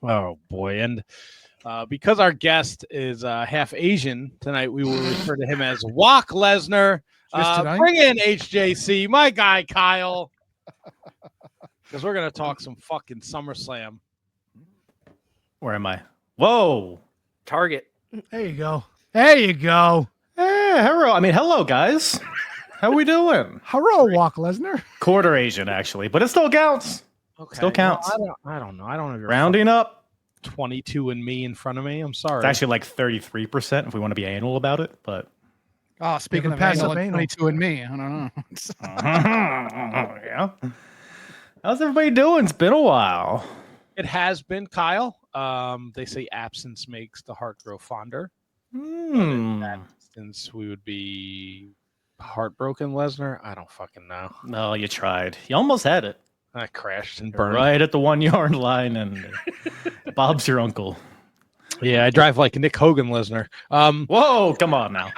Oh boy, and because our guest is half Asian tonight, we will refer to him as Walk Lesnar. Bring in HJC, my guy Kyle, because we're gonna talk some fucking SummerSlam. Where am I? Whoa, Target. There you go. There you go. Hey, hello, guys. How we doing? Hello, Walk Lesnar. Quarter Asian, actually, but it still counts. Okay, still counts. Well, I don't know. I don't have your rounding up 22 and me in front of me. I'm sorry. It's actually like 33% if we want to be anal about it, but. Oh, speaking of anal, 22 and me. I don't know. Yeah. How's everybody doing? It's been a while. It has been, Kyle. They say absence makes the heart grow fonder. In that instance, we would be heartbroken, Lesnar. I don't fucking know. No, you tried. You almost had it. I crashed and burned right at the 1 yard line, and Bob's your uncle. Yeah, I drive like Nick Hogan, Lesnar. Whoa, come on now.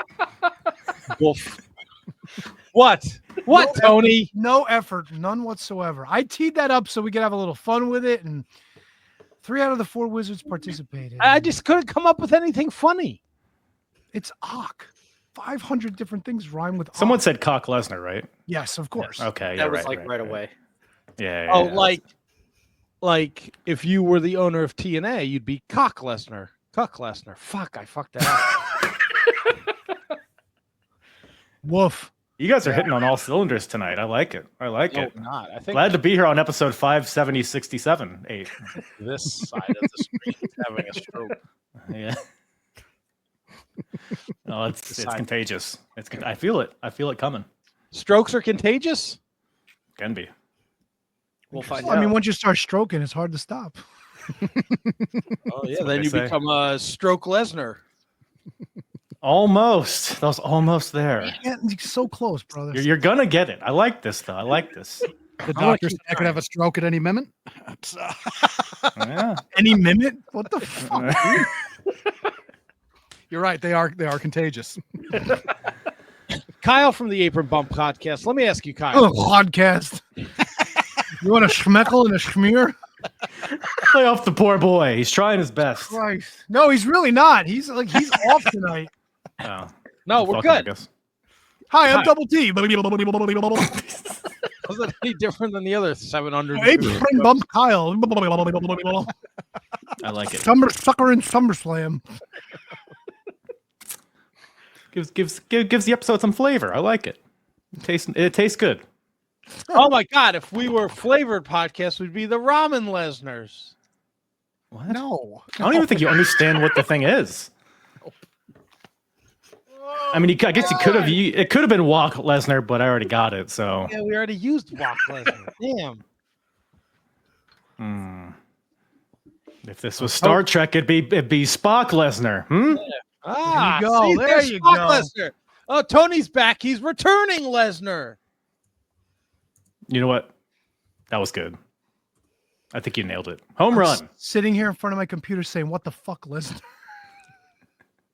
Wolf. What, Tony? No effort, none whatsoever. I teed that up so we could have a little fun with it, and 3 out of the 4 wizards participated. I just couldn't come up with anything funny. It's Ock. 500 different things rhyme with Someone Ock. said Cock Lesnar, right? Yes, of course. Okay, that was right away. Yeah. Oh, like if you were the owner of TNA, you'd be Cock Lesnar. Cuck Lesnar. Fuck, I fucked that up. Woof. You guys are hitting on all cylinders tonight. I like it. I like it. Not. I think Glad to be here on episode 570, 8. This side of the screen is having a stroke. Yeah. No, it's contagious. I feel it. I feel it coming. Strokes are contagious? Can be. We'll find out. I mean, once you start stroking, it's hard to stop. Oh yeah, then you become a Stroke Lesnar. Almost. That was almost there. Yeah, so close, brother. You're gonna get it. I like this though. I like this. The doctor said I could have a stroke at any minute. Yeah. Any minute? What the fuck? You're right. They are contagious. Kyle from the Apron Bump Podcast. Let me ask you, Kyle. Podcast. You want a schmeckle and a schmear? Play off the poor boy. He's trying his best. Christ. No, he's really not. He's off tonight. Oh. No, we're good. Hi, I'm Double T. Was it any different than the other 700? Apron Bump Kyle. I like it. Summer Sucker and SummerSlam. Gives the episode some flavor. I like it. It tastes good. Oh my God! If we were flavored podcast, we'd be the Ramen Lesnars. What? No. I don't even think you understand what the thing is. I mean, I guess you could have. It could have been Walk Lesnar, but I already got it. So yeah, we already used Walk Lesnar. Damn. If this was Star Trek, it'd be Spock Lesnar. Yeah. Ah, there you go. Lesnar. Oh, Tony's back. He's returning Lesnar. You know what? That was good. I think you nailed it. Home run. Sitting here in front of my computer saying, "What the fuck, Lesnar?"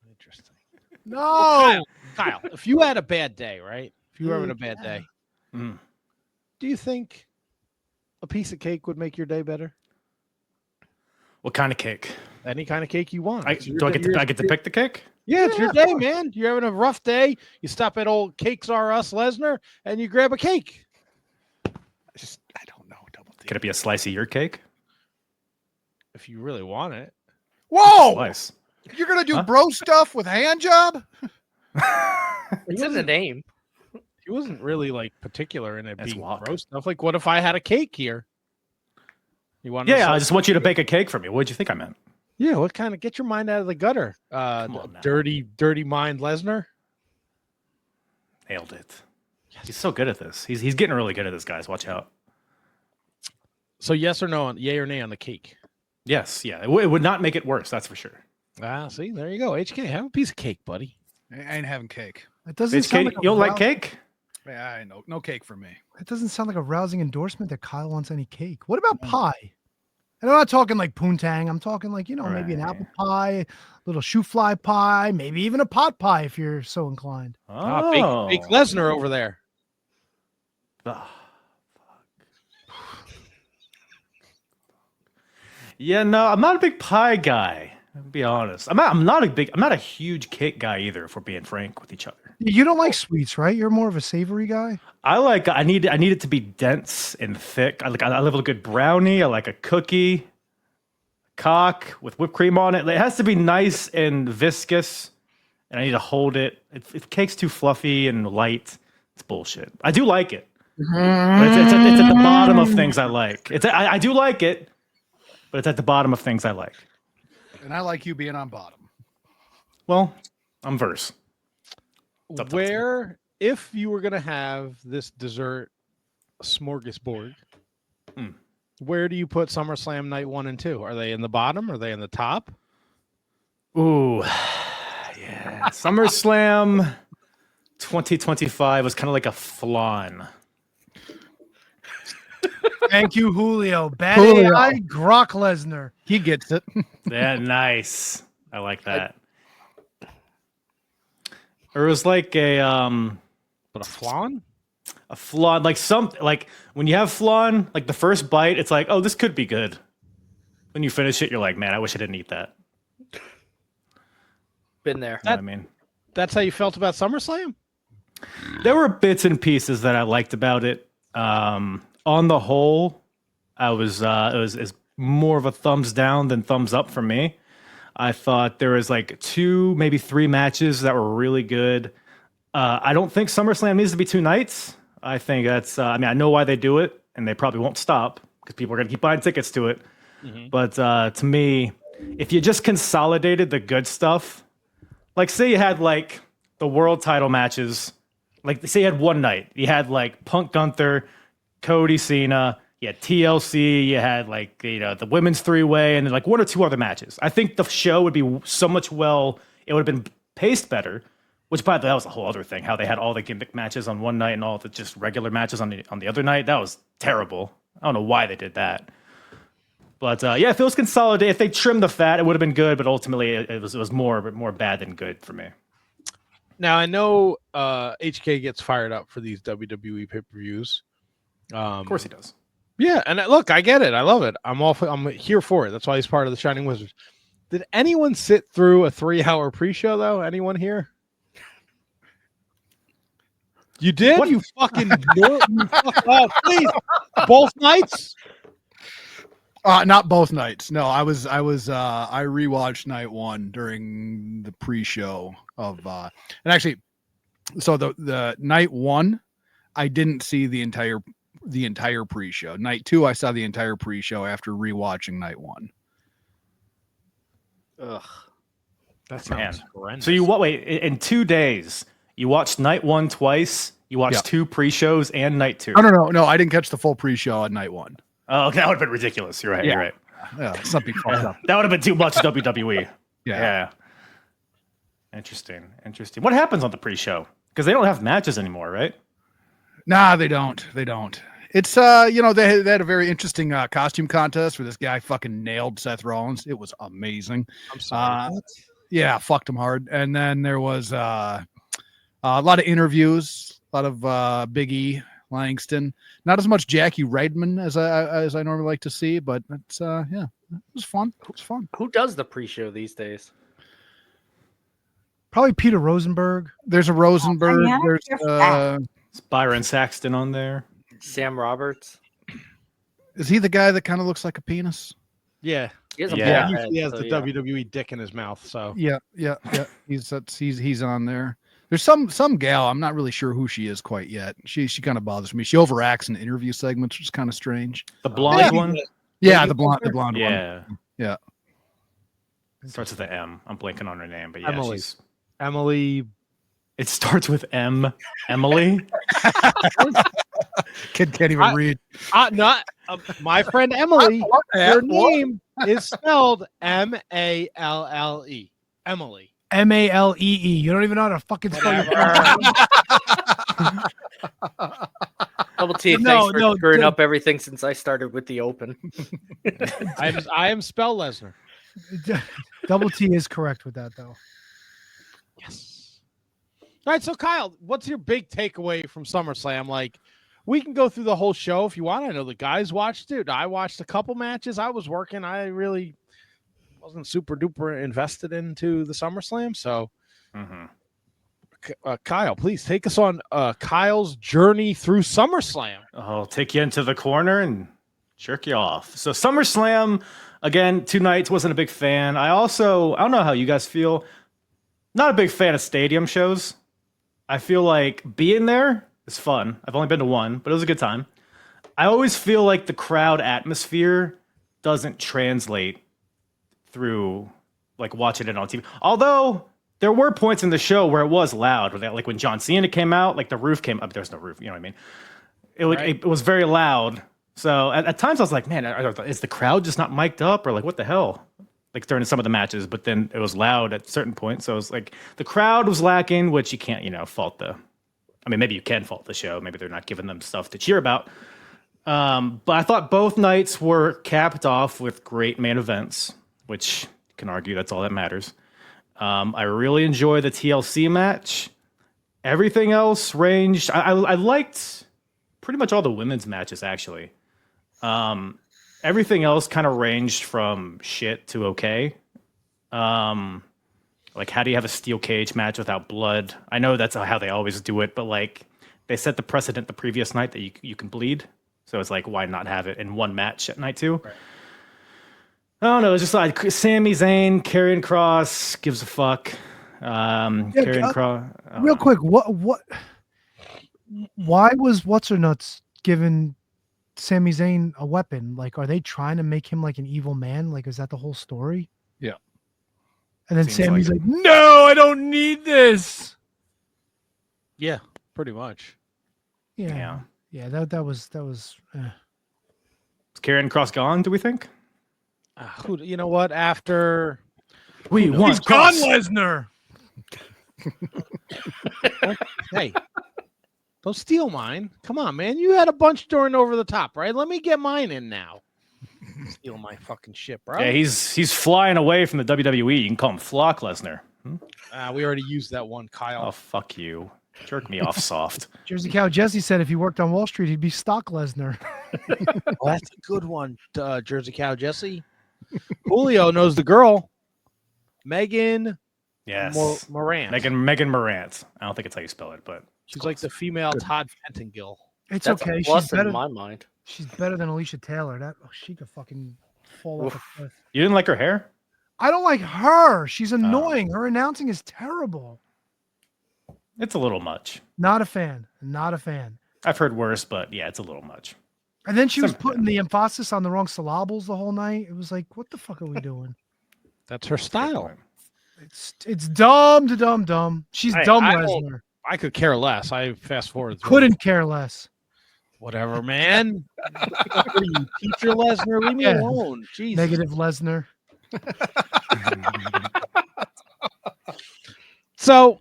Interesting. No, well, Kyle, if you had a bad day, right? If you were having a bad day, do you think a piece of cake would make your day better? What kind of cake? Any kind of cake you want. I get to pick the cake? Yeah, it's your day, man. You're having a rough day. You stop at old Cakes R Us Lesnar and you grab a cake. I don't know. Double D. Could it be a slice of your cake? If you really want it. Whoa! Slice. You're gonna do bro stuff with hand job? It's in the name. He wasn't really like particular in it That's being Walk. gross stuff. Like, what if I had a cake here? You want? Yeah, I just want you to bake a cake for me. What did you think I meant? Yeah, what kind of get your mind out of the gutter? Come on now. Dirty mind Lesnar. Nailed it. Yes. He's so good at this. He's getting really good at this, guys. Watch out. So yes or no, yay or nay on the cake? Yes, yeah. It would not make it worse, that's for sure. Ah, see, there you go. HK, have a piece of cake, buddy. I ain't having cake. it doesn't sound like You don't like cake? Yeah, I know. No cake for me. It doesn't sound like a rousing endorsement that Kyle wants any cake. What about pie? And I'm not talking like poontang. I'm talking like, maybe an apple pie, little shoe fly pie, maybe even a pot pie if you're so inclined. Big Lesnar over there. Oh, fuck. Yeah, no, I'm not a big pie guy. I'll be honest. I'm not a huge cake guy either, if we're being frank with each other. You don't like sweets, right? You're more of a savory guy. I need it to be dense and thick. I love a good brownie. I like a cookie, cock with whipped cream on it. It has to be nice and viscous, and I need to hold it. If cake's too fluffy and light, it's bullshit. I do like it, but it's at the bottom of things I like. I do like it, but it's at the bottom of things I like. And I like you being on bottom. Well, I'm verse. Where, if you were going to have this dessert smorgasbord, where do you put SummerSlam night 1 and 2? Are they in the bottom? Are they in the top? Ooh, yeah. SummerSlam 2025 was kind of like a flan. Thank you, Julio. Bad AI, Brock Lesnar. He gets it. Yeah, nice. I like that. Or it was like a flan? A flan, like when you have flan, like the first bite, it's like, oh, this could be good. When you finish it, you're like, man, I wish I didn't eat that. Been there. You know what I mean? That's how you felt about SummerSlam? There were bits and pieces that I liked about it. On the whole, it was more of a thumbs down than thumbs up for me. I thought there was like 2, maybe 3 matches that were really good. I don't think SummerSlam needs to be 2 nights. I think that's, I know why they do it, and they probably won't stop because people are going to keep buying tickets to it. Mm-hmm. But to me, if you just consolidated the good stuff, like say you had like the world title matches, like say you had one night, you had like Punk Gunther, Cody Cena, you had TLC, you had like, the women's 3-way, and then like 1 or 2 other matches. I think the show would be so much it would have been paced better, which by the way, that was a whole other thing, how they had all the gimmick matches on one night and all the just regular matches on the other night. That was terrible. I don't know why they did that. But yeah, if it was consolidated, if they trimmed the fat, it would have been good, but ultimately it was more bad than good for me. Now, I know HK gets fired up for these WWE pay-per-views. Of course he does. Yeah, and look, I get it. I love it. I'm here for it. That's why he's part of the Shining Wizards. Did anyone sit through a 3-hour pre-show though? Anyone here? You did? What? You fucking please. Both nights? Not both nights. No, I rewatched night 1 during the pre-show of and actually so the night 1 I didn't see the entire pre-show. Night 2 I saw the entire pre-show after rewatching night 1. Ugh. That sounds horrendous. So you wait in 2 days, you watched night 1 twice, you watched 2 pre-shows and night 2. No, I didn't catch the full pre-show on night 1. Oh, that would have been ridiculous. You're right. You're right. Yeah, something fucked up. That would have been too much WWE. Yeah. Interesting. What happens on the pre-show? Because they don't have matches anymore, right? Nah, they don't. It's they had a very interesting costume contest where this guy fucking nailed Seth Rollins. It was amazing. I'm sorry. Yeah, fucked him hard. And then there was a lot of interviews, a lot of Big E, Langston. Not as much Jackie Reitman as I normally like to see, but it's it was fun. Who does the pre-show these days? Probably Peter Rosenberg. There's a Rosenberg. There's Is Byron Saxton on there? Sam Roberts. Is he the guy that kind of looks like a penis? Yeah. He has a He has the yeah. WWE dick in his mouth. So Yeah. He's on there. There's some gal, I'm not really sure who she is quite yet. She kind of bothers me. She overacts in interview segments, which is kind of strange. The blonde one? Yeah, the blonde one. Yeah. It starts with an M. I'm blanking on her name, but yeah, Emily. It starts with M. Emily. Kid can't even read. My friend Emily. Her name is spelled Malle. Emily. Malee. You don't even know how to fucking spell your Double T, thanks for screwing up everything since I started with the open. I am spell Lesnar. Double T is correct with that, though. Yes. All right, so Kyle, what's your big takeaway from SummerSlam? Like, we can go through the whole show if you want. I know the guys watched it. I watched a couple matches. I was working. I really wasn't super duper invested into the SummerSlam. So, Kyle, please take us on Kyle's journey through SummerSlam. I'll take you into the corner and jerk you off. So SummerSlam, again, 2 nights, wasn't a big fan. I don't know how you guys feel. Not a big fan of stadium shows. I feel like being there is fun. I've only been to one, but it was a good time. I always feel like the crowd atmosphere doesn't translate through like watching it on TV. Although there were points in the show where it was loud, like when John Cena came out, like the roof came up. There's no roof, you know what I mean? It was very loud. So at times I was like, man, is the crowd just not mic'd up, or like what the hell? Like during some of the matches, but then it was loud at certain points. So it was like the crowd was lacking, which you can't, fault maybe you can fault the show. Maybe they're not giving them stuff to cheer about. But I thought both nights were capped off with great main events, which you can argue that's all that matters. I really enjoy the TLC match. Everything else ranged. I liked pretty much all the women's matches, actually. Everything else kind of ranged from shit to okay. Like, how do you have a steel cage match without blood? I know that's how they always do it, but like they set the precedent the previous night that you can bleed. So it's like, why not have it in one match at night 2? Right. I don't know. It's just like Sami Zayn, Karrion Kross gives a fuck. Karrion Kross. Real quick, why was What's Her Nuts giving Sami Zayn a weapon? Like, are they trying to make him like an evil man? Like, is that the whole story? Yeah. And then Sammy's like, no, I don't need this. Yeah, pretty much. Yeah. That was. Is Karrion Kross gone? Do we think? You know what? After he's gone, Lesnar. Hey, don't steal mine. Come on, man. You had a bunch during Over the Top, right? Let me get mine in now. Steal my fucking shit, bro. Yeah, he's flying away from the WWE. You can call him Flock Lesnar. We already used that one, Kyle. Oh, fuck you. Jerk me off soft. Jersey Cow Jesse said if he worked on Wall Street, he'd be Stock Lesnar. Well, that's a good one, Jersey Cow Jesse. Julio knows the girl. Megan. Yes. Morant. Megan Morant. I don't think it's how you spell it, but she's like the female Todd Pettengill. It's That's okay. A plus she's better in my mind. She's better than Alicia Taylor. She could fucking fall off a cliff. You didn't like her hair? I don't like her. She's annoying. Her announcing is terrible. It's a little much. Not a fan. I've heard worse, but yeah, it's a little much. And then she was putting the emphasis on the wrong syllables the whole night. It was like, what the fuck are we doing? That's her style. It's dumb to dumb. She's dumb, Lesnar. I could care less. I fast forward. Couldn't care less. Whatever, man. What are you, teacher Lesnar? Leave me alone. Jesus. Negative Lesnar. So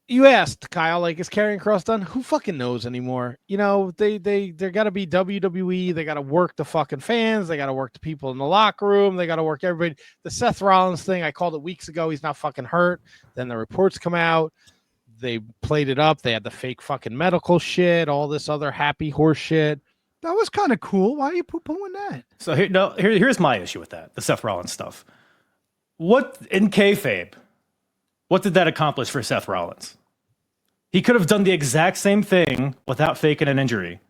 you asked, Kyle, like, is Karrion Kross done? Who fucking knows anymore? You know, they're gotta be WWE. They gotta work the fucking fans. They gotta work the people in the locker room. They gotta work everybody. The Seth Rollins thing, I called it weeks ago. He's not fucking hurt. Then the reports come out. They played it up. They had the fake fucking medical shit, all this other happy horse shit. That was kind of cool. Why are you poo-pooing that? So here's my issue with that, the Seth Rollins stuff. What in kayfabe? What did that accomplish for Seth Rollins? He could have done the exact same thing without faking an injury.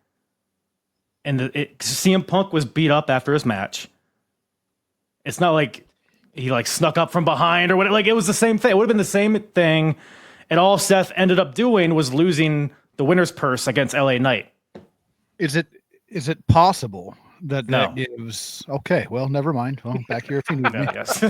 And CM Punk was beat up after his match. It's not like he like snuck up from behind or whatever. Like, it was the same thing. It would have been the same thing. And all Seth ended up doing was losing the winner's purse against LA Knight. Is it possible that No. gives? Okay, well, never mind. Well, back here if you need me. Yes.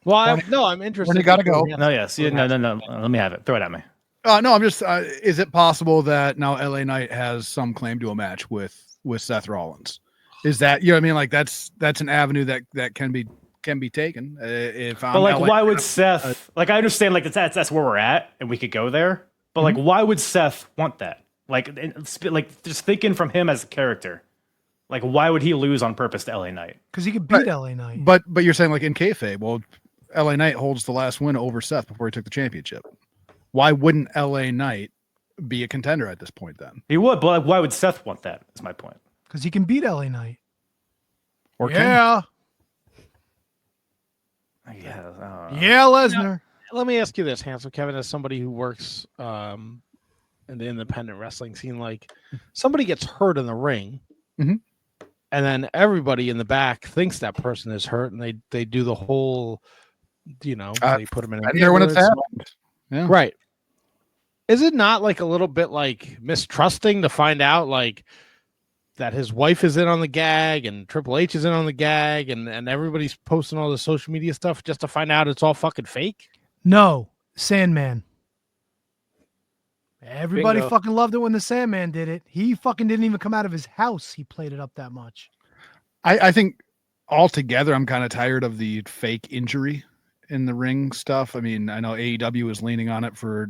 Well, I'm interested. When you gotta go. No, yes. No. Let me have it. Throw it at me. No, I'm just. Is it possible that now LA Knight has some claim to a match with Seth Rollins? Is that, you know what I mean? Like that's an avenue that can be taken. But like, why would Seth? Like, I understand, like that's where we're at, and we could go there. But like, why would Seth want that? Like just thinking from him as a character, like, why would he lose on purpose to LA Knight? Because he could beat LA Knight. But you're saying, like, in kayfabe, well, LA Knight holds the last win over Seth before he took the championship. Why wouldn't LA Knight be a contender at this point then. He would, but why would Seth want that? Is my point. Because he can beat LA Knight. Or yeah. Yeah, Lesnar. Let me ask you this, Hansel Kevin, as somebody who works in the independent wrestling scene, like somebody gets hurt in the ring, mm-hmm. and then everybody in the back thinks that person is hurt, and they do the whole, they put them in. I'm there when it's happened. Yeah. Right. Is it not like a little bit like mistrusting to find out like that his wife is in on the gag and Triple H is in on the gag and everybody's posting all the social media stuff just to find out it's all fucking fake? No, Sandman. Everybody Bingo. fucking loved it when the Sandman did it. He fucking didn't even come out of his house. He played it up that much. I think altogether, I'm kind of tired of the fake injury in the ring stuff. I mean, I know AEW was leaning on it for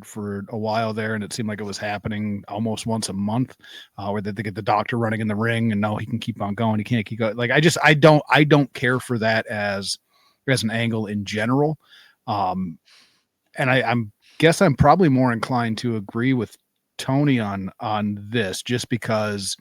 a while there, and it seemed like it was happening almost once a month, where they get the doctor running in the ring, and no, he can keep on going. He can't keep going. Like, I don't care for that as an angle in general. And I'm probably more inclined to agree with Tony on this, just because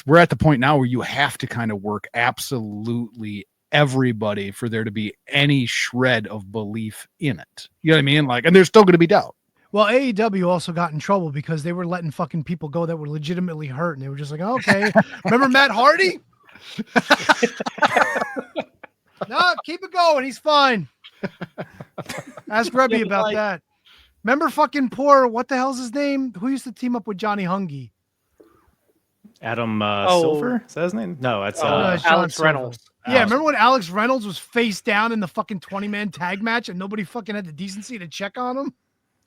we're at the point now where you have to kind of work absolutely everybody for there to be any shred of belief in it. You know what I mean? Like, and there's still going to be doubt. Well, AEW also got in trouble because they were letting fucking people go that were legitimately hurt, and they were just like, okay, remember Matt Hardy? No, keep it going. He's fine. Ask Rebby about that. Remember fucking what the hell's his name? Who used to team up with Johnny Hungy? Adam Silver? Is that his name? No, it's Alex Reynolds. Yeah, remember when Alex Reynolds was face down in the fucking 20-man tag match and nobody fucking had the decency to check on him?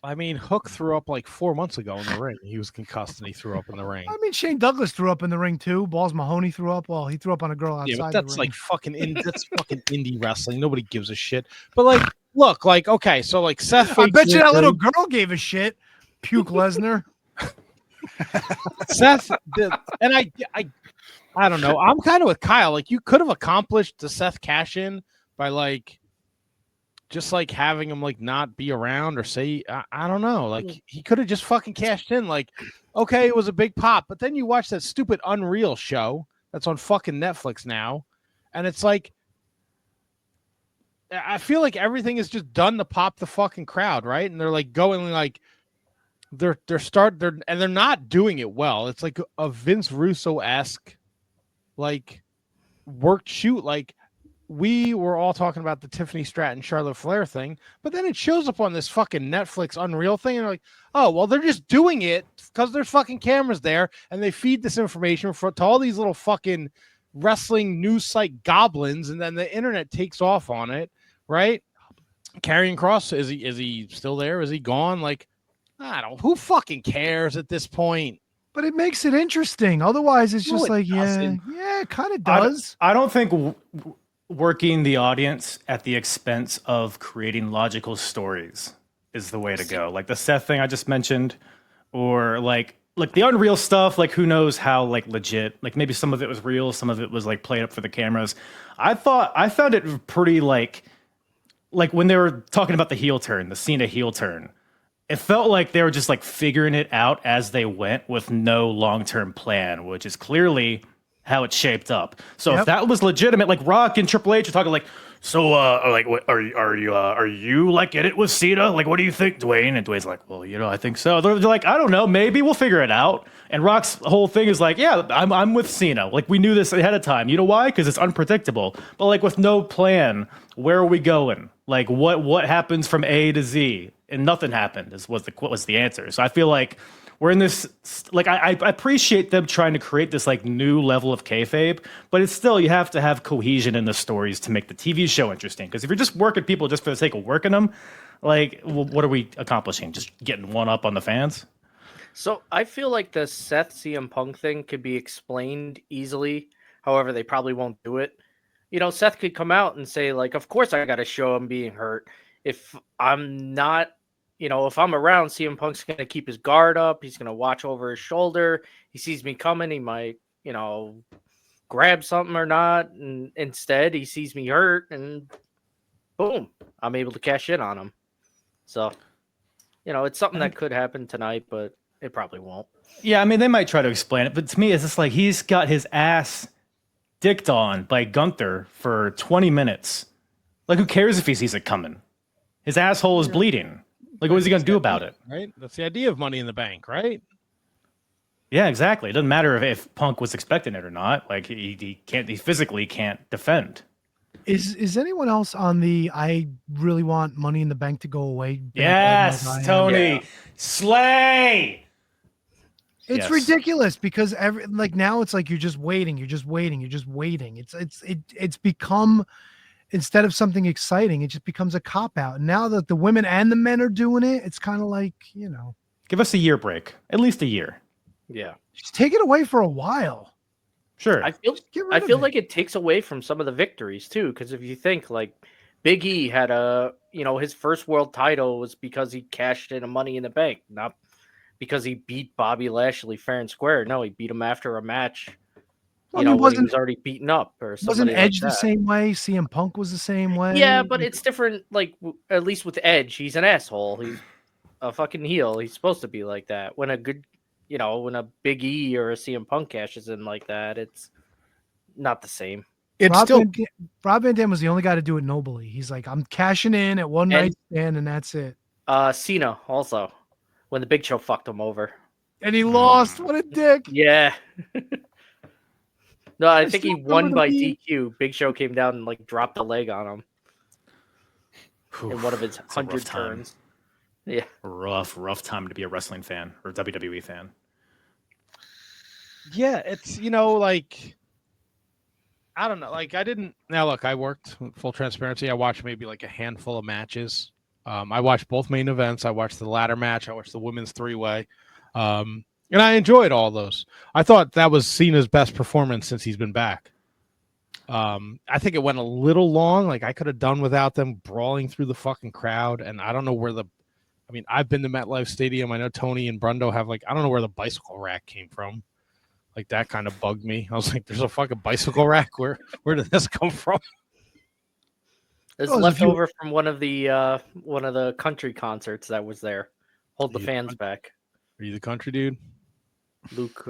I mean, Hook threw up like 4 months ago in the ring. He was concussed and he threw up in the ring. I mean, Shane Douglas threw up in the ring too. Balls Mahoney threw up. Well, he threw up on a girl outside. Yeah, but the that's ring. like fucking that's fucking indie wrestling. Nobody gives a shit. But like, look, like, okay, so like Seth. I bet you that little girl gave a shit. Puke Lesnar. Seth, and I don't know. I'm kind of with Kyle. Like, you could have accomplished the Seth cash in by like, just like having him like not be around or say, I don't know. Like, he could have just fucking cashed in. Like, okay, it was a big pop, but then you watch that stupid Unreal show that's on fucking Netflix now, and it's like, I feel like everything is just done to pop the fucking crowd, right? And they're like going like. They're not doing it well. It's like a Vince Russo-esque like worked shoot. Like, we were all talking about the Tiffany Stratton Charlotte Flair thing, but then it shows up on this fucking Netflix Unreal thing, and they're like, oh well, they're just doing it because there's fucking cameras there, and they feed this information to all these little fucking wrestling news site goblins, and then the internet takes off on it, right? Karrion Kross, is he still there? Is he gone? Like, I don't. Who fucking cares at this point? But it makes it interesting. Otherwise, it's just like, yeah, it kind of does. I don't think working the audience at the expense of creating logical stories is the way to go. Like the Seth thing I just mentioned, or like the Unreal stuff. Like, who knows how like legit? Like, maybe some of it was real, some of it was like played up for the cameras. I found it pretty like when they were talking about the heel turn, the Cena heel turn. It felt like they were just like figuring it out as they went with no long-term plan, which is clearly how it shaped up. So if that was legitimate, like Rock and Triple H are talking like, so like, what, are you like in it with Cena? Like, what do you think, Dwayne? And Dwayne's like, well, I think so. They're like, I don't know, maybe we'll figure it out. And Rock's whole thing is like, yeah, I'm with Cena. Like, we knew this ahead of time. You know why? Because it's unpredictable. But like with no plan, where are we going? Like, what happens from A to Z? And nothing happened. Was the answer. So I feel like we're in this. Like, I appreciate them trying to create this like new level of kayfabe, but it's still, you have to have cohesion in the stories to make the TV show interesting. Because if you're just working people just for the sake of working them, like, well, what are we accomplishing? Just getting one up on the fans? So I feel like the Seth CM Punk thing could be explained easily. However, they probably won't do it. Seth could come out and say, like, of course I got to show him being hurt. If I'm not, if I'm around, CM Punk's going to keep his guard up. He's going to watch over his shoulder. He sees me coming. He might, grab something or not. And instead, he sees me hurt and boom, I'm able to cash in on him. So, it's something that could happen tonight, but It probably won't. Yeah, I mean, they might try to explain it, but to me, it's just like he's got his ass dicked on by Gunther for 20 minutes. Like, who cares if he sees it coming? His asshole is bleeding. Like, what is he going to do about it? Right? That's the idea of Money in the Bank, right? Yeah, exactly. It doesn't matter if Punk was expecting it or not. Like, he physically can't defend. Is anyone else on the I really want Money in the Bank to go away? Yes, Tony. Yeah. Slay! It's ridiculous because now it's like you're just waiting. It's become, instead of something exciting, it just becomes a cop out. And now that the women and the men are doing it, it's kind of like, give us a year break, at least a year. Yeah, just take it away for a while. Sure. I feel like it takes away from some of the victories too, because if you think like Big E had his first world title was because he cashed in a Money in the Bank, not because he beat Bobby Lashley fair and square. No, he beat him after a match. When he was already beaten up, or wasn't Edge the same way? CM Punk was the same way. Yeah, but it's different. Like at least with Edge, he's an asshole. He's a fucking heel. He's supposed to be like that. When a good, when a Big E or a CM Punk cashes in like that, it's not the same. Rob Van Dam was the only guy to do it nobly. He's like, I'm cashing in at one night stand, and that's it. Cena also, when the Big Show fucked him over, and he lost. What a dick! Yeah. No, I think he won by DQ. Big Show came down and like dropped a leg on him in one of his 100 turns. Yeah, rough time to be a wrestling fan or WWE fan. Yeah, it's like I don't know. Like I worked, full transparency. I watched maybe like a handful of matches. I watched both main events. I watched the ladder match. I watched the women's 3-way. And I enjoyed all those. I thought that was Cena's best performance since he's been back. I think it went a little long. Like I could have done without them brawling through the fucking crowd. And I don't know where I've been to MetLife Stadium. I know Tony and Brundo have I don't know where the bicycle rack came from. Like that kind of bugged me. I was like, there's a fucking bicycle rack. Where did this come from? It's left over from one of the country concerts that was there. Hold the fans back. Are you the country dude? Luke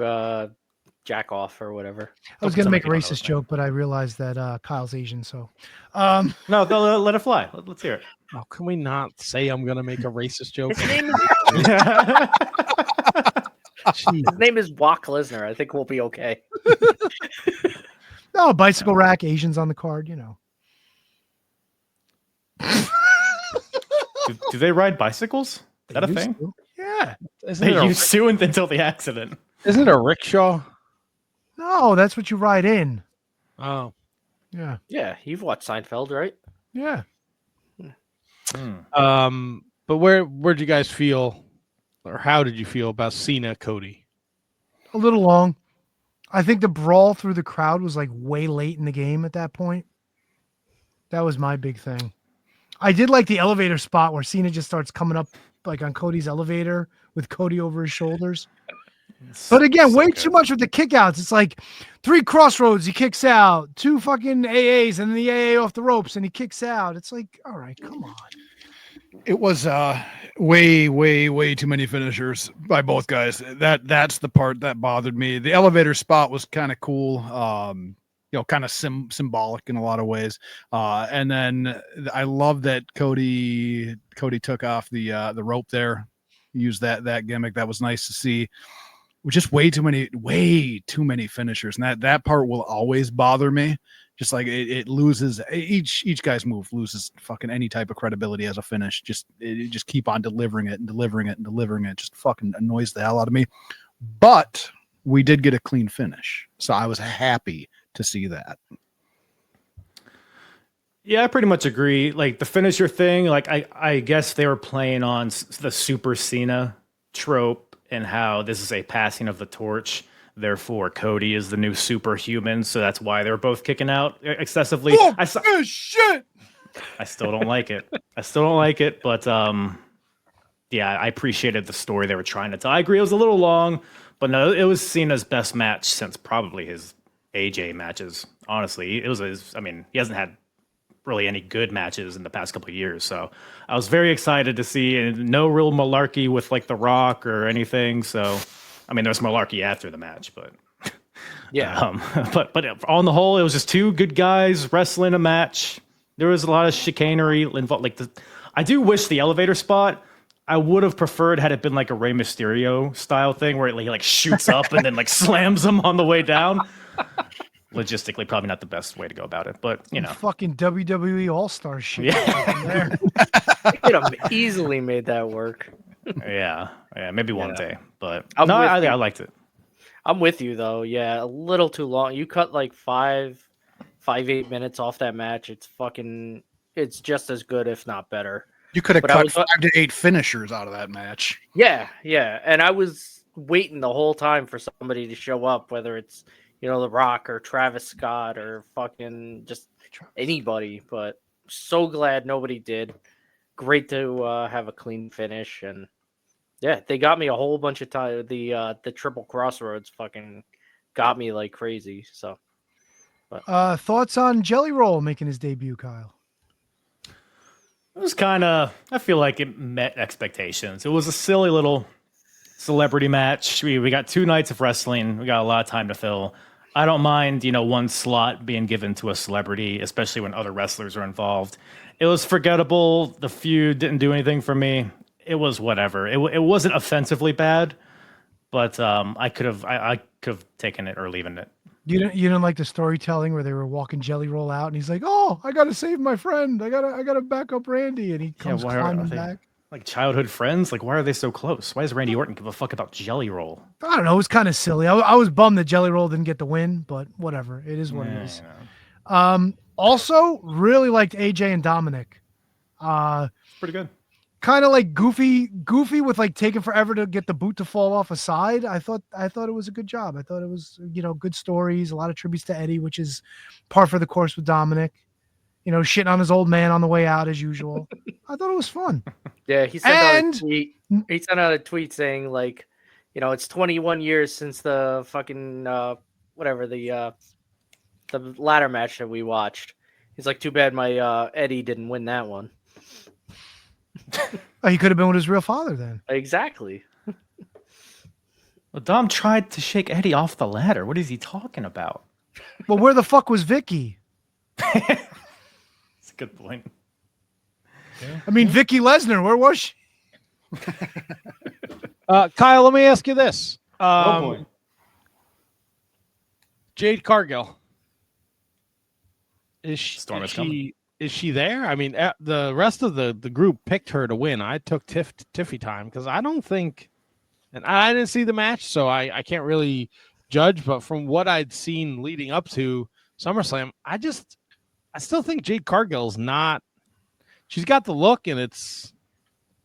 Jackoff or whatever. I was going to make a racist joke, but I realized that Kyle's Asian, so. No, let it fly. Let's hear it. Oh, can we not say I'm going to make a racist joke? His name is Brock Lesnar. I think we'll be okay. No, bicycle rack, Asians on the card, Do they ride bicycles? Is that a thing? Yeah. They used to until the accident. Isn't it a rickshaw? No, that's what you ride in. Oh. Yeah. Yeah, you've watched Seinfeld, right? Yeah. But where'd you guys feel, or how did you feel about Cena Cody? A little long. I think the brawl through the crowd was like way late in the game at that point. That was my big thing. I did like the elevator spot where Cena just starts coming up like on Cody's elevator with Cody over his shoulders. But again, way too much with the kickouts. It's like 3 crossroads, he kicks out, 2 fucking AAs, and then the AA off the ropes, and he kicks out. It's like, all right, come on. It was way too many finishers by both guys. That's the part that bothered me. The elevator spot was kind of cool. Kind of symbolic in a lot of ways. And then I love that Cody took off the rope there, used that gimmick. That was nice to see. Just way too many finishers, and that part will always bother me. Just like it loses each guy's move loses fucking any type of credibility as a finish. Just keep on delivering it. Just fucking annoys the hell out of me. But we did get a clean finish, so I was happy to see that. Yeah, I pretty much agree. Like the finisher thing, like I guess they were playing on the Super Cena trope and how this is a passing of the torch. Therefore, Cody is the new superhuman, so that's why they were both kicking out excessively. Shit! I still don't like it. But yeah, I appreciated the story they were trying to tell. I agree it was a little long, but no, it was Cena's best match since probably his AJ matches. Honestly, he hasn't had really any good matches in the past couple of years. So I was very excited to see, and no real malarkey with like The Rock or anything. So, I mean, there's malarkey after the match, but Yeah. But on the whole, it was just two good guys wrestling a match. There was a lot of chicanery involved. Like I do wish the elevator spot, I would have preferred had it been like a Rey Mysterio style thing where he like shoots up and then like slams him on the way down. Logistically, probably not the best way to go about it, but you know, fucking WWE All-Star shit. Yeah. They could have easily made that work. yeah, maybe one day. But I'm no, with I you. liked it. I'm with you though. Yeah, a little too long. You cut like 8 minutes off that match. It's just as good, if not better. You could have But I cut was- 5 to 8 finishers out of that match. Yeah. And I was waiting the whole time for somebody to show up, whether it's The Rock or Travis Scott or fucking just anybody. But so glad nobody did. Great to have a clean finish, and yeah, they got me a whole bunch of time. The triple crossroads fucking got me like crazy. So, Thoughts on Jelly Roll making his debut, Kyle? It was kind of, I feel like it met expectations. It was a silly little celebrity match. We got 2 nights of wrestling. We got a lot of time to fill. I don't mind, one slot being given to a celebrity, especially when other wrestlers are involved. It was forgettable. The feud didn't do anything for me. It was whatever. It wasn't offensively bad, but I could have taken it or leaving it. You didn't like the storytelling where they were walking Jelly Roll out and he's like, "Oh, I gotta save my friend. I gotta back up Randy," and he comes why are climbing they- back. Like childhood friends? Like, why are they so close? Why does Randy Orton give a fuck about Jelly Roll? I don't know. It was kind of silly. I was bummed that Jelly Roll didn't get the win, but whatever. It is what it is. Also, really liked AJ and Dominic. Pretty good. Kind of like goofy with like taking forever to get the boot to fall off a side. I thought it was a good job. I thought it was good stories, a lot of tributes to Eddie, which is par for the course with Dominic. Shitting on his old man on the way out as usual. I thought it was fun. yeah, he sent out a tweet saying like, it's 21 years since the fucking the ladder match that we watched. He's like, too bad my Eddie didn't win that one. Oh, he could have been with his real father then. Exactly. Well, Dom tried to shake Eddie off the ladder. What is he talking about? Well, where the fuck was Vicky? That's a good point. I mean, Vicky Lesnar, where was she? Kyle, let me ask you this. Oh boy. Jade Cargill. Storm is coming. Is she there? I mean, the rest of the group picked her to win. I took Tiffy time because I don't think, and I didn't see the match, so I can't really judge. But from what I'd seen leading up to SummerSlam, I still think Jade Cargill's not. She's got the look, and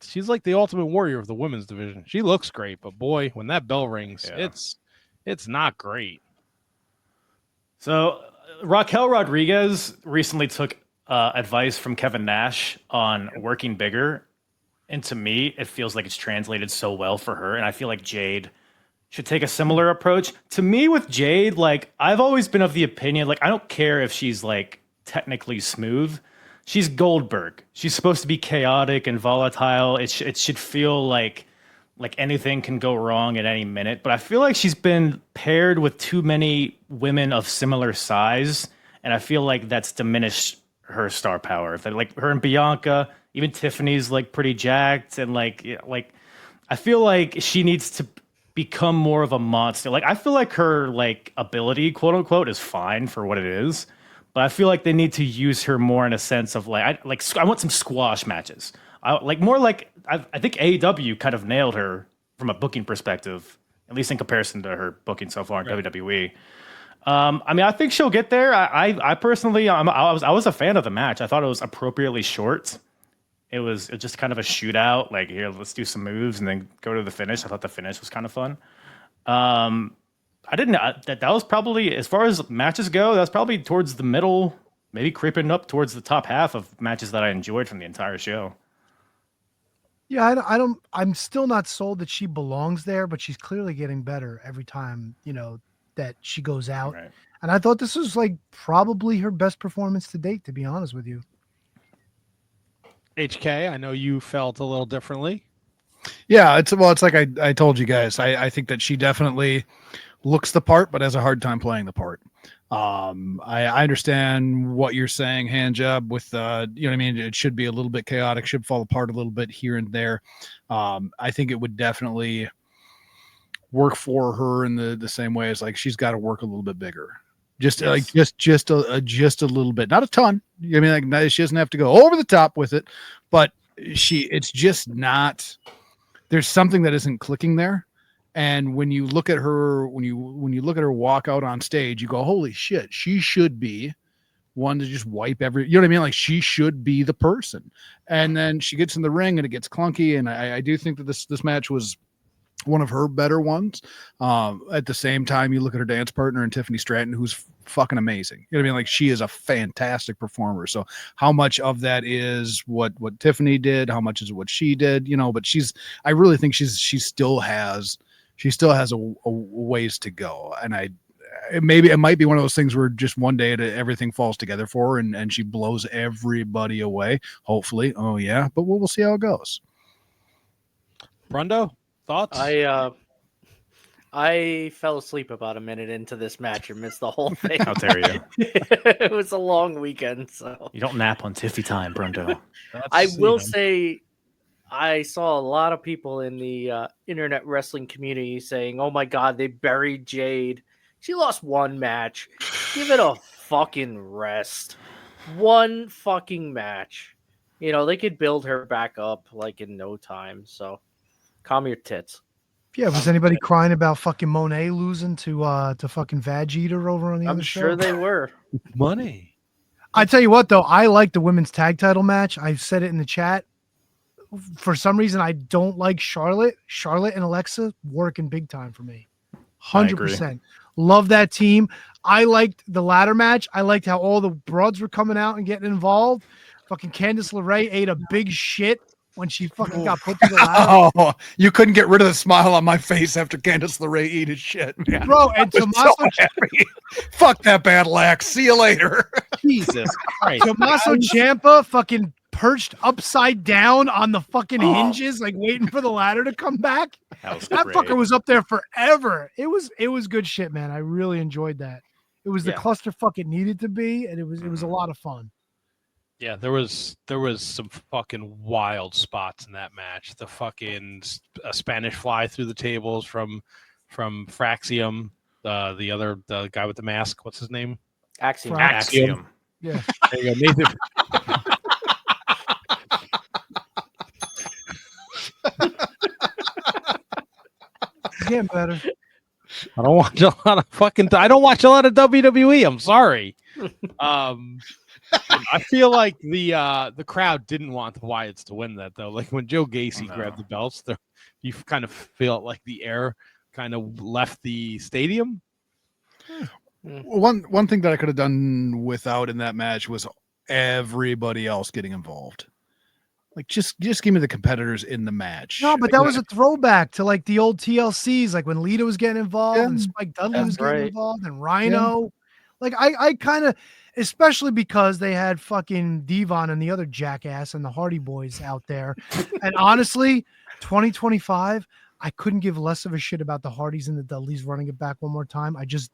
she's like the ultimate warrior of the women's division. She looks great, but boy, when that bell rings, it's not great. So Raquel Rodriguez recently took advice from Kevin Nash on working bigger. And to me, it feels like it's translated so well for her. And I feel like Jade should take a similar approach. To me, with Jade, like, I've always been of the opinion, like, I don't care if she's like technically smooth. She's Goldberg. She's supposed to be chaotic and volatile. It should feel like anything can go wrong at any minute. But I feel like she's been paired with too many women of similar size. And I feel like that's diminished her star power. Like her and Bianca, even Tiffany's like pretty jacked, and like I feel like she needs to become more of a monster. Like I feel like her like ability, quote unquote, is fine for what it is, but I feel like they need to use her more in a sense of I want some squash matches. I think AEW kind of nailed her from a booking perspective, at least in comparison to her booking so far in WWE. I mean, I think she'll get there. I personally, I was a fan of the match. I thought it was appropriately short. It was just kind of a shootout. Like, here, let's do some moves and then go to the finish. I thought the finish was kind of fun. I didn't. That was probably, as far as matches go, that's probably towards the middle, maybe creeping up towards the top half of matches that I enjoyed from the entire show. Yeah, I'm still not sold that she belongs there, but she's clearly getting better every time, that she goes out. Right. And I thought this was like probably her best performance to date, to be honest with you. HK, I know you felt a little differently. Yeah, it's like I told you guys. I think that she definitely looks the part, but has a hard time playing the part. I understand what you're saying, hand job, with you know what I mean. It should be a little bit chaotic, should fall apart a little bit here and there. I think it would definitely work for her in the same way as like she's got to work a little bit bigger. Just like just a little bit, not a ton. I mean, like she doesn't have to go over the top with it, but it's just not. There's something that isn't clicking there. And when you look at her, when you look at her walk out on stage, you go, holy shit, she should be one to just wipe every, you know what I mean? Like she should be the person. And then she gets in the ring and it gets clunky. And I do think that this match was one of her better ones. At the same time, you look at her dance partner and Tiffany Stratton, who's fucking amazing. You know what I mean? Like she is a fantastic performer. So how much of that is what Tiffany did? How much is what she did? You know, but I really think she still has a ways to go. And it might be one of those things where just one day everything falls together for her and she blows everybody away. Hopefully. Oh yeah. But we'll see how it goes. Brundo, thoughts? I fell asleep about a minute into this match and missed the whole thing. How dare you? It was a long weekend, so You don't nap on Tiffy time, Brundo. I will say I saw a lot of people in the internet wrestling community saying, "Oh my God, they buried Jade. She lost one match. Give it a fucking rest. One fucking match. You know, they could build her back up like in no time. So calm your tits." Yeah, was anybody crying about fucking Monet losing to fucking Vag Eater over on the I'm other sure show? they were. Money. I tell you what, though, I like the women's tag title match. I've said it in the chat. For some reason, I don't like Charlotte. Charlotte and Alexa working big time for me. 100%. Love that team. I liked the ladder match. I liked how all the broads were coming out and getting involved. Fucking Candice LeRae ate a big shit when she fucking got put to the ladder. Oh, you couldn't get rid of the smile on my face after Candice LeRae ate his shit, man. Bro, and Tommaso, Fuck that battle axe. See you later. Jesus Christ. Tommaso Ciampa fucking perched upside down on the fucking hinges, like waiting for the ladder to come back. That fucker was up there forever. It was good shit, man. I really enjoyed that. It was the clusterfuck it needed to be, and it was a lot of fun. Yeah, there was some fucking wild spots in that match. The fucking Spanish fly through the tables from Fraxium, the guy with the mask. What's his name? Axiom. Yeah. There you go, Nathan. Getting better. I don't watch a lot of WWE. I'm sorry. I feel like the crowd didn't want the Wyatts to win that though. Like when Joe Gacy grabbed the belts, you kind of feel like the air kind of left the stadium. One thing that I could have done without in that match was everybody else getting involved. Like just give me the competitors in the match. No, but that was a throwback to like the old TLCs, like when Lita was getting involved and Spike Dudley was getting involved and Rhino. Yeah. Like I kind of, especially because they had fucking Devon and the other jackass and the Hardy Boys out there. And honestly, 2025, I couldn't give less of a shit about the Hardys and the Dudleys running it back one more time. I just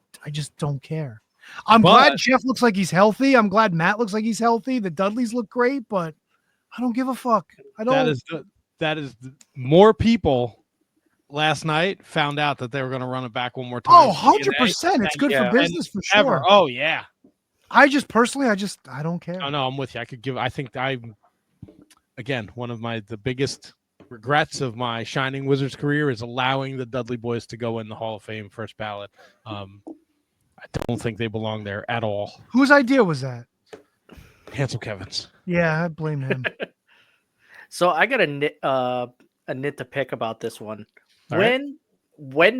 don't care. I'm glad Jeff looks like he's healthy. I'm glad Matt looks like he's healthy. The Dudleys look great, but I don't give a fuck. I don't. That is more people last night found out that they were going to run it back one more time. Oh, 100%. It's good for business for sure. Ever. Oh, yeah. I don't care. Oh, no, I'm with you. Again, one of the biggest regrets of my Shining Wizards career is allowing the Dudley Boys to go in the Hall of Fame first ballot. I don't think they belong there at all. Whose idea was that? Hansel Kevin's. Yeah, I blame him. So I got a nit to pick about this one. When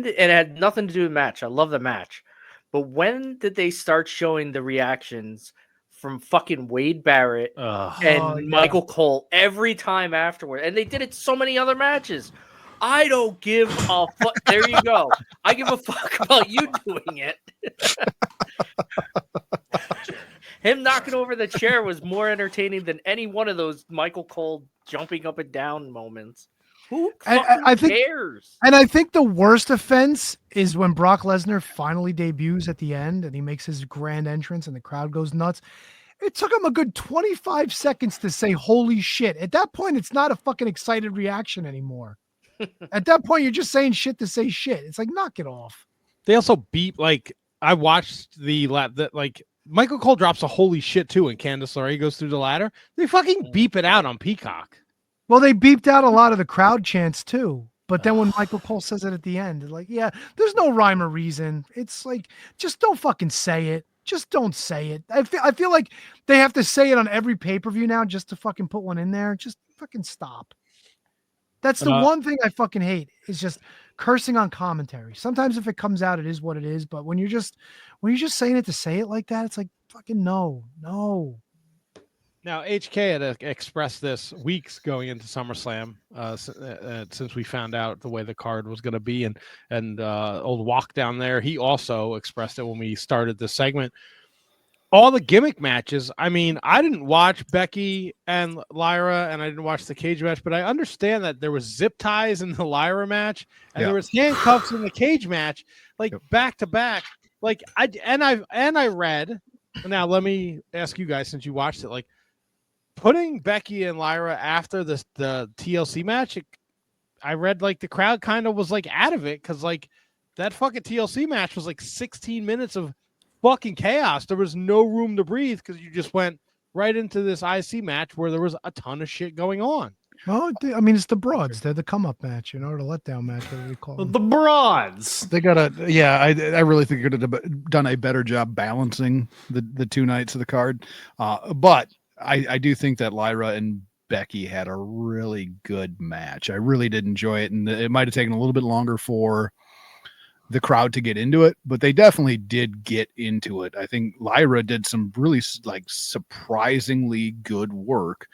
it had nothing to do with the match. I love the match. But when did they start showing the reactions from fucking Wade Barrett and Michael Cole every time afterward? And they did it so many other matches. I don't give a fuck. There you go. I give a fuck about you doing it. Him knocking over the chair was more entertaining than any one of those Michael Cole jumping up and down moments. Who I think, cares? And I think the worst offense is when Brock Lesnar finally debuts at the end and he makes his grand entrance and the crowd goes nuts. It took him a good 25 seconds to say, holy shit. At that point, it's not a fucking excited reaction anymore. At that point, you're just saying shit to say shit. It's like, knock it off. They also beep, like, I watched like, Michael Cole drops a holy shit too when Candice LeRae goes through the ladder. They fucking beep it out on Peacock. Well, they beeped out a lot of the crowd chants too. But then when Michael Cole says it at the end, like, yeah, there's no rhyme or reason. It's like, just don't fucking say it. Just don't say it. I feel like they have to say it on every pay-per-view now just to fucking put one in there. Just fucking stop. That's the one thing I fucking hate is just cursing on commentary. Sometimes if it comes out, it is what it is. But when you're just saying it to say it like that, it's like, fucking no. Now, HK had expressed this weeks going into SummerSlam since we found out the way the card was going to be. And old Walk down there, he also expressed it when we started the segment. All the gimmick matches, I mean, I didn't watch Becky and Lyra, and I didn't watch the cage match, but I understand that there was zip ties in the Lyra match, and there was handcuffs in the cage match, like back to back. Like I read. Now let me ask you guys, since you watched it, like putting Becky and Lyra after the TLC match, I read like the crowd kind of was like out of it because like that fucking TLC match was like 16 minutes of fucking chaos. There was no room to breathe because you just went right into this IC match where there was a ton of shit going on. Well, I mean, it's the broads. They're the come-up match, or the letdown match, whatever we call them. The broads. They got I really think they could have done a better job balancing the two nights of the card. But I do think that Lyra and Becky had a really good match. I really did enjoy it, and it might have taken a little bit longer for the crowd to get into it, but they definitely did get into it. I think Lyra did some really like surprisingly good work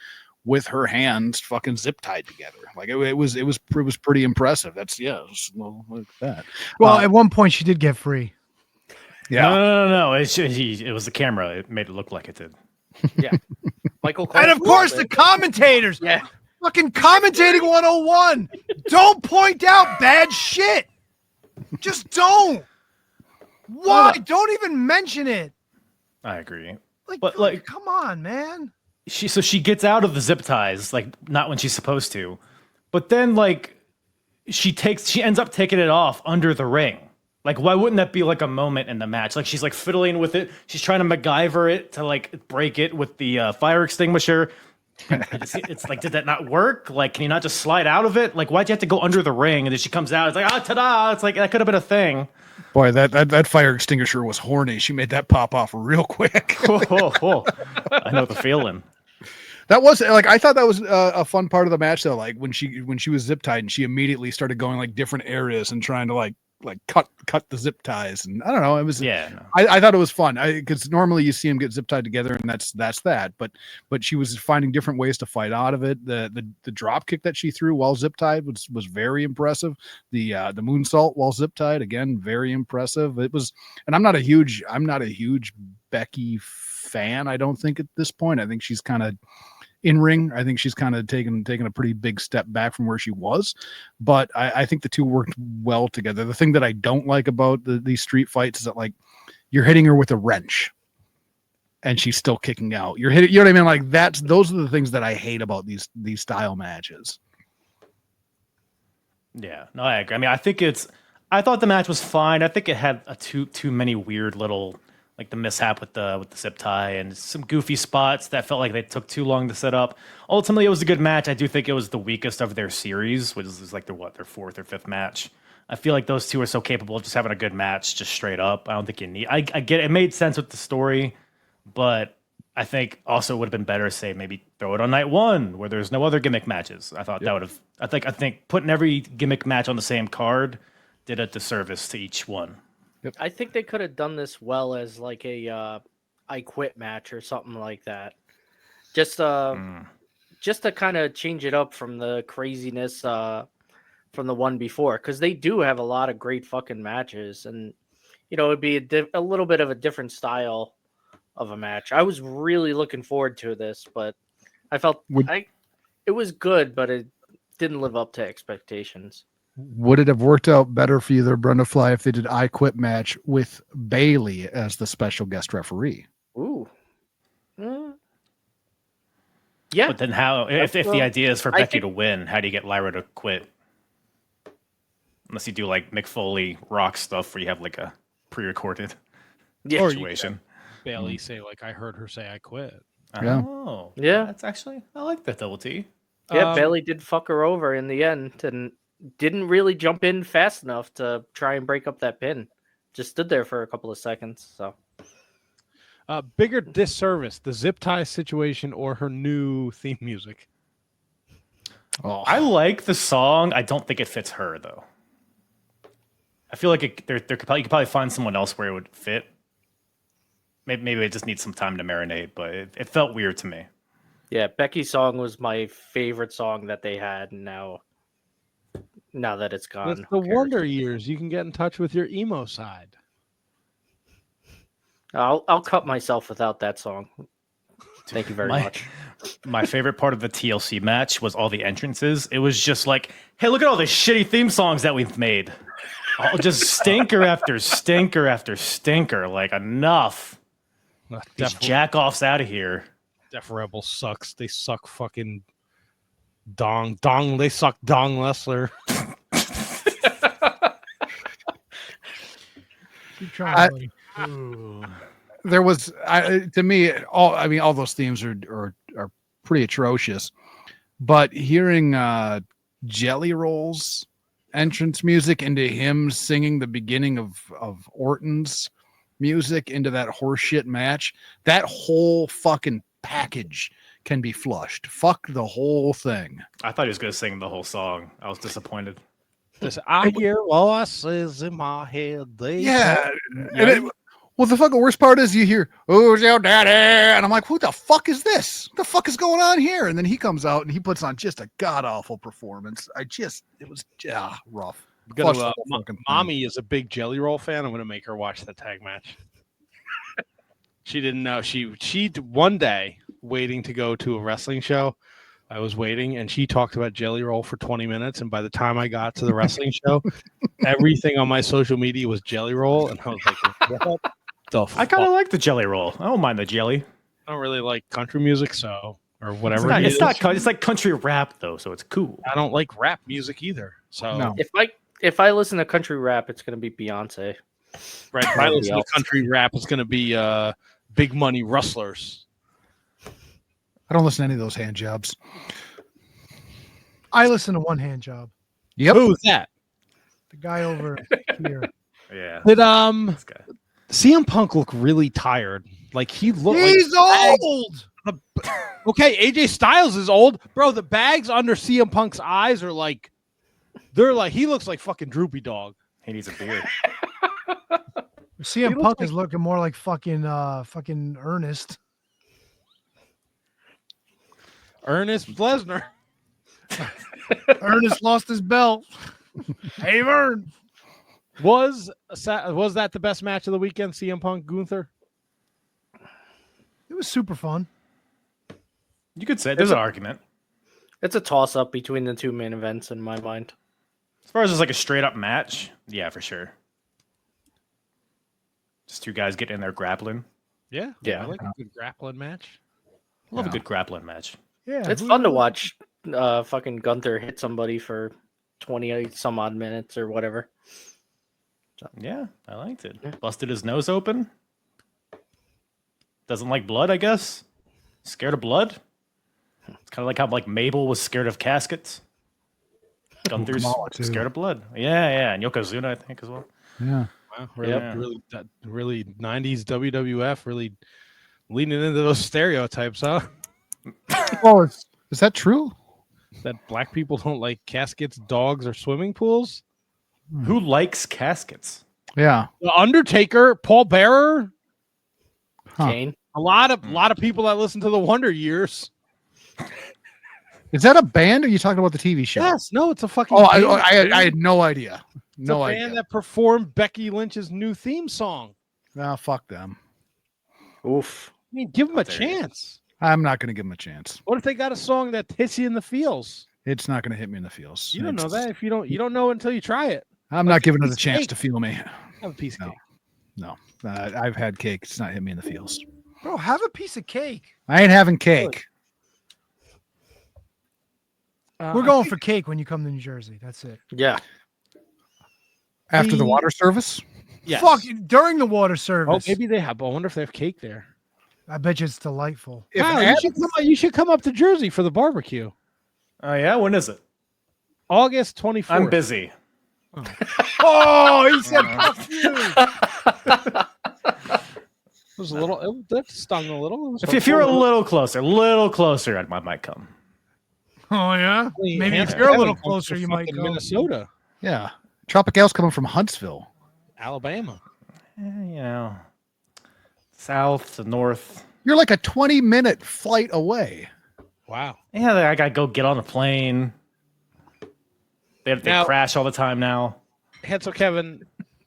with her hands fucking zip tied together. Like it was pretty impressive. That's like that. Well, at one point she did get free. Yeah. No. It was the camera. It made it look like it did. Yeah. Michael Cole. And of course the commentators. Yeah. Fucking commentating 101. Don't point out bad shit. Just don't. Why? Don't even mention it. I agree. Like, come on, man. She gets out of the zip ties, like not when she's supposed to, but then like she ends up taking it off under the ring. Like, why wouldn't that be like a moment in the match? Like she's like fiddling with it. She's trying to MacGyver it to like break it with the fire extinguisher. It's like, did that not work? Like, can you not just slide out of it? Like, why'd you have to go under the ring? And then she comes out. It's like, ta-da! It's like that could have been a thing. Boy, that fire extinguisher was horny. She made that pop off real quick. I know the feeling. That was like, I thought that was a fun part of the match though. Like when she was zip tied and she immediately started going like different areas and trying to like cut the zip ties. And I don't know, it was, I thought it was fun. Cause normally you see them get zip tied together and that's that, but she was finding different ways to fight out of it. The drop kick that she threw while zip tied was very impressive. The moonsault while zip tied, again, very impressive. It was, and I'm not a huge Becky fan. I don't think at this point. I think she's kind of in ring. I think she's kind of taken a pretty big step back from where she was, but I think the two worked well together. The thing that I don't like about these street fights is that like you're hitting her with a wrench and she's still kicking out. You're hitting, you know what I mean? Like those are the things that I hate about these style matches. Yeah, no, I agree. I mean, I thought the match was fine. I think it had too many weird little, like the mishap with the zip tie and some goofy spots that felt like they took too long to set up. Ultimately, it was a good match. I do think it was the weakest of their series, which is like their fourth or fifth match. I feel like those two are so capable of just having a good match, just straight up. I don't think you need. I get it made sense with the story, but I think also it would have been better, say maybe throw it on night one where there's no other gimmick matches. I thought that would have. I think putting every gimmick match on the same card did a disservice to each one. I think they could have done this well as like a I quit match or something like that. Just to kind of change it up from the craziness from the one before, because they do have a lot of great fucking matches, and it'd be a little bit of a different style of a match. I was really looking forward to this, but I felt it was good, but it didn't live up to expectations. Would it have worked out better for either Brenda Fly if they did I Quit match with Bailey as the special guest referee? Ooh. Yeah. But then how, if the idea is for Becky to win, how do you get Lyra to quit? Unless you do like Mick Foley rock stuff where you have like a pre-recorded situation. Bailey say like, I heard her say I quit. Yeah. Oh, yeah. That's actually, I like that double T. Yeah, Bailey did fuck her over in the end and didn't really jump in fast enough to try and break up that pin. Just stood there for a couple of seconds. So, bigger disservice, the zip tie situation or her new theme music? Oh, I like the song. I don't think it fits her though. I feel like you could probably find someone else where it would fit. Maybe it just needs some time to marinate, but it felt weird to me. Yeah, Becky's song was my favorite song that they had. Now that it's gone, It's the Wonder Years. You can get in touch with your emo side. I'll cut myself without that song. Thank you very much. My favorite part of the TLC match was all the entrances. It was just like, hey, look at all the shitty theme songs that we've made. Just stinker after stinker after stinker. Like, enough. These jack-offs out of here. Def Rebel sucks. They suck fucking dong. They suck Dong Lessler. Keep trying. There was, to me, all those themes are pretty atrocious. But hearing Jelly Roll's entrance music into him singing the beginning of Orton's music into that horseshit match, that whole fucking package can be flushed. Fuck the whole thing. I thought he was going to sing the whole song. I was disappointed. I hear voices in my head. Well, the fucking worst part is you hear, "Who's your daddy?" And I'm like, who the fuck is this? What the fuck is going on here? And then he comes out and he puts on just a god-awful performance. It was rough. Mommy is a big Jelly Roll fan. I'm going to make her watch the tag match. She didn't know. She one day, waiting to go to a wrestling show, I was waiting, and she talked about Jelly Roll for 20 minutes. And by the time I got to the wrestling show, everything on my social media was Jelly Roll. And I was like, what the fuck? I kind of like the Jelly Roll. I don't mind the jelly. I don't really like country music, or whatever. It's like country rap, though, so it's cool. I don't like rap music either. So no. If I listen to country rap, it's going to be Beyonce. Right. If I listen to country rap, it's going to be Big Money Rustlers. I don't listen to any of those hand jobs. I listen to one hand job. Yep. Who's that? The guy over here. Yeah. Did This guy. CM Punk look really tired? Like he looked. He's old. Okay, AJ Styles is old, bro. The bags under CM Punk's eyes are like, he looks like fucking Droopy Dog. He needs a beard. CM Punk is looking more like fucking Ernest. Ernest Lesnar. Ernest lost his belt. Hey, Vern. Was that the best match of the weekend? CM Punk, Gunther. It was super fun. You could say there's an argument. It's a toss-up between the two main events in my mind. As far as just like a straight-up match, yeah, for sure. Just two guys getting in there grappling. Yeah. I like a good grappling match. I love a good grappling match. Yeah, it's fun to watch fucking Gunther hit somebody for 20 some odd minutes or whatever. So, yeah, I liked it. Busted his nose open. Doesn't like blood, I guess. Scared of blood. It's kind of like how Mabel was scared of caskets. Gunther's scared of blood. Yeah, and Yokozuna, I think, as well. Yeah. Wow, really 90s WWF, really leaning into those stereotypes, huh? Oh, is that true? That black people don't like caskets, dogs, or swimming pools? Who likes caskets? Yeah. The Undertaker, Paul Bearer, Kane. A lot of people that listen to the Wonder Years. Is that a band? Or are you talking about the TV show? Yes, no, it's a fucking. I had no idea. It's a band that performed Becky Lynch's new theme song. No, fuck them. Oof. I mean, give them a There you go. chance. I'm not going to give him a chance. What if they got a song that hits you in the feels? It's not going to hit me in the feels. You don't know that if you don't know until you try it. I'm Like not giving a it a piece of chance cake. to feel me. Have a piece of No. cake. No, I've had cake. It's not hit me in the feels. Bro, have a piece of cake. I ain't having cake. We're going for cake when you come to New Jersey. That's it. Yeah. After the water service? Yes. Fuck, during the water Oh, service. maybe they have. I wonder if they have cake there. I bet you it's delightful. If Kyle, Adams- you should come up to Jersey for the barbecue. Oh yeah, when is it? August 24th. I'm busy. Oh, he said fuck you. It was a little. That stung a little. It was If you're a little closer, I might come. Oh yeah. Hey, Maybe if Hannah, you're a Kevin little comes closer, from you might fucking go. Minnesota, Yeah. Tropicale's coming from Huntsville. Alabama. You know, south to north. You're like a 20-minute flight away. Wow. Yeah, I gotta go get on a plane. They Now- crash all the time now. Hansel Kevin,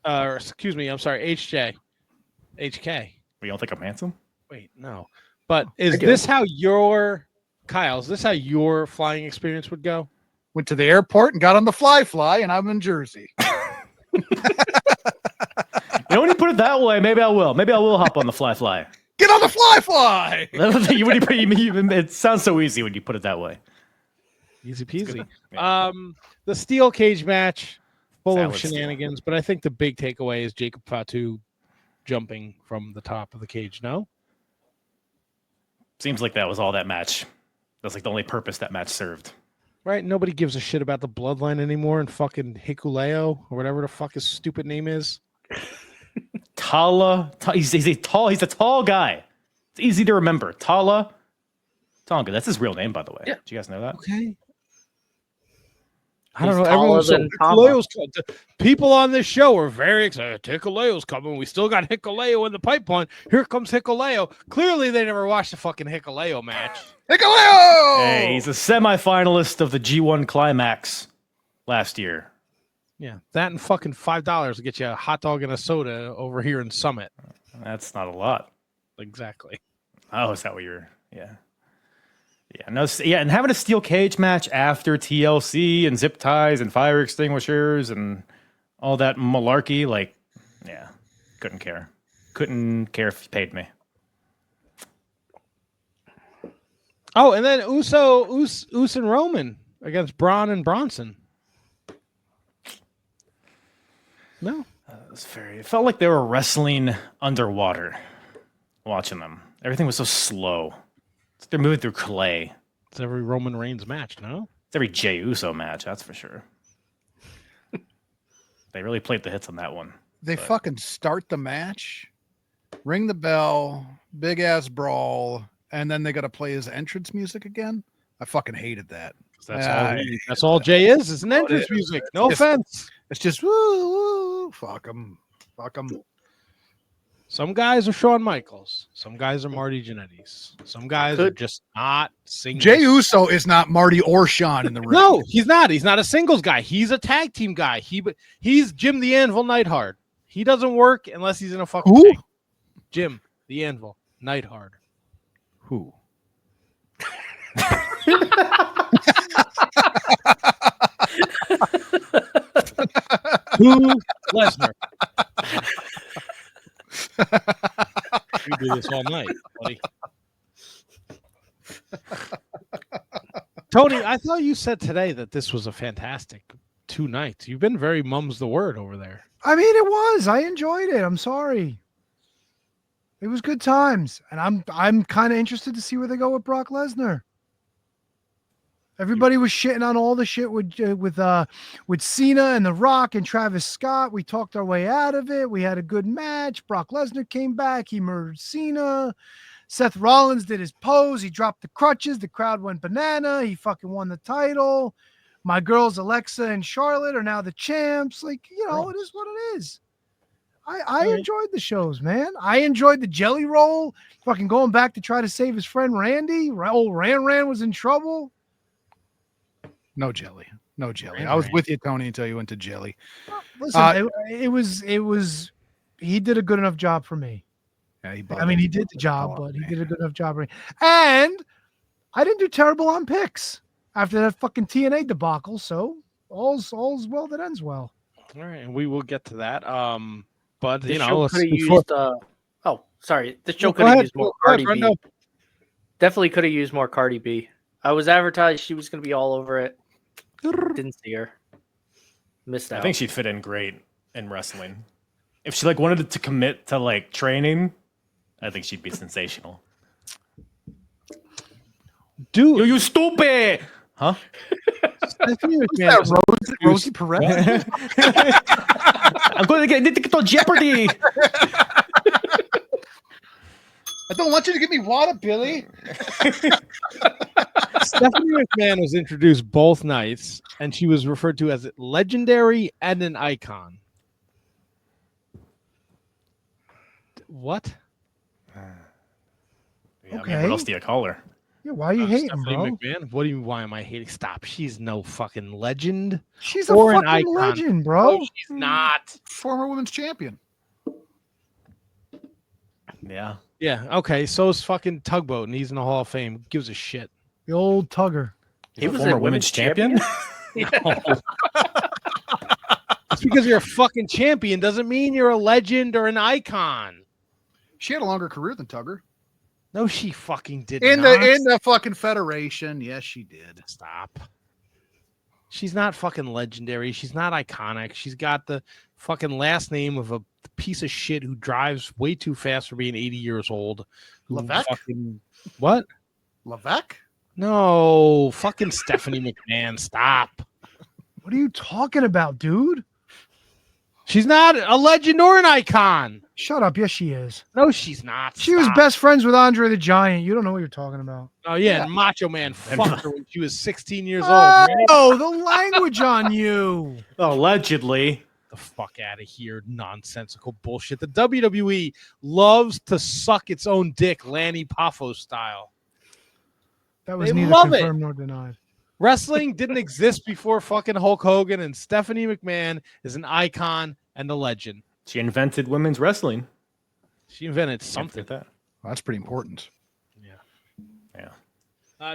or excuse me, I'm sorry, HK. You don't think I'm handsome? Wait, no. But is do. this how your Kyle? Is this how your flying experience would go? Went to the airport and got on the fly, and I'm in Jersey. You know, when you put it that way, maybe I will. Maybe I will hop on the fly. Get on the fly! It sounds so easy when you put it that way. Easy peasy. Yeah. The steel cage match, full Salad of steel. shenanigans, but I think the big takeaway is Jacob Fatu jumping from the top of the cage. No, Seems like that was all that match. That's like the only purpose that match served. right? Nobody gives a shit about the bloodline anymore, and fucking Hikuleo or whatever the fuck his stupid name is. He's a tall guy. It's easy to remember. Tonga. That's his real name, by the way. Yeah. Did you guys know that? Okay. I He's don't know. taller Everyone's so than Tama. Hikuleo's people on this show are very excited. Hikuleo's coming. We still got Hikuleo in the pipeline. Here comes Hikuleo. Clearly, they never watched the fucking Hikuleo match. Hikuleo! Hey, he's a semifinalist of the G1 Climax last year. Yeah, that and fucking $5 to get you a hot dog and a soda over here in Summit. That's not a lot. Exactly. Oh, is that what you're? Yeah. Yeah, no, yeah, and having a steel cage match after TLC and zip ties and fire extinguishers and all that malarkey, like, yeah, couldn't care. Couldn't care if you paid me. Oh, and then Us and Roman against Braun and Bronson. No. It felt like they were wrestling underwater watching them. Everything was so slow. They're moving through clay. It's every Roman Reigns match, no? It's every Jey Uso match, that's for sure. They really played the hits on that one. They fucking start the match, ring the bell, big ass brawl, and then they got to play his entrance music again. I fucking hated that. That's all Jay is an entrance music. No It's- offense. It's just woo, woo, fuck them. Some guys are Shawn Michaels. Some guys are Marty Jannetty's. Some guys are just not singles. Jey Uso is not Marty or Sean in the ring. No, he's not. He's not a singles guy. He's a tag team guy. He's Jim the Anvil Neidhart. He doesn't work unless he's in a fucking Who? tag. Jim the Anvil Neidhart. Who? Who? Lesnar. We do this all night, buddy. Tony, I thought you said today that this was a fantastic 2 nights. You've been very mum's the word over there. I mean, it was. I enjoyed it. I'm sorry. It was good times, and I'm kind of interested to see where they go with Brock Lesnar. Everybody was shitting on all the shit with Cena and The Rock and Travis Scott. We talked our way out of it. We had a good match. Brock Lesnar came back. He murdered Cena. Seth Rollins did his pose. He dropped the crutches. The crowd went banana. He fucking won the title. My girls Alexa and Charlotte are now the champs. Like, you know, It is what it is. I enjoyed the shows, man. I enjoyed the jelly roll. Fucking going back to try to save his friend Randy. Old Ran was in trouble. No jelly. I was with you, Tony, until you went to jelly. Listen, it was. He did a good enough job for me. Yeah, I mean, he did the job, but he did a good enough job. And I didn't do terrible on picks after that fucking TNA debacle. So all's well that ends well. All right, and we will get to that. But The you show know, could have used. The show could have used more Cardi B. Definitely could have used more Cardi B. I was advertised she was going to be all over it. Didn't see her. Missed out. I think she'd fit in great in wrestling. If she like wanted to commit to like training, I think she'd be sensational. Dude, you stupid! Huh? Rosie Perez? I'm going to get into Jeopardy. I don't want you to give me water, Billy. Stephanie McMahon was introduced both nights, and she was referred to as legendary and an icon. What? Yeah, okay. What else do you call her? Yeah, why are you hating, Stephanie bro? McMahon? What do you mean? Why am I hating? Stop. She's no fucking legend. She's a fucking legend, bro. No, she's not. Former women's champion. Yeah. Yeah. Okay. So is fucking Tugboat, and he's in the Hall of Fame. Who gives a shit? The old Tugger. He was a women's champion. Just because you're a fucking champion doesn't mean you're a legend or an icon. She had a longer career than Tugger. No, she fucking did in not. the fucking Federation. Yes, she did. Stop. She's not fucking legendary. She's not iconic. She's got the fucking last name of a piece of shit who drives way too fast for being 80 years old. Levesque? What? Levesque? No, fucking Stephanie McMahon. Stop. What are you talking about, dude? She's not a legend or an icon. Shut up. Yes, she is. No, she's not. She was best friends with Andre the Giant. You don't know what you're talking about. Oh, yeah. And Macho Man fucked her when she was 16 years old. Oh, the language on you. Allegedly. The fuck out of here. Nonsensical bullshit. The WWE loves to suck its own dick, Lanny Poffo style. That was neither confirmed nor denied. Wrestling didn't exist before fucking Hulk Hogan, and Stephanie McMahon is an icon and a legend. She invented women's wrestling. She invented something. That. Well, that's pretty important. Yeah.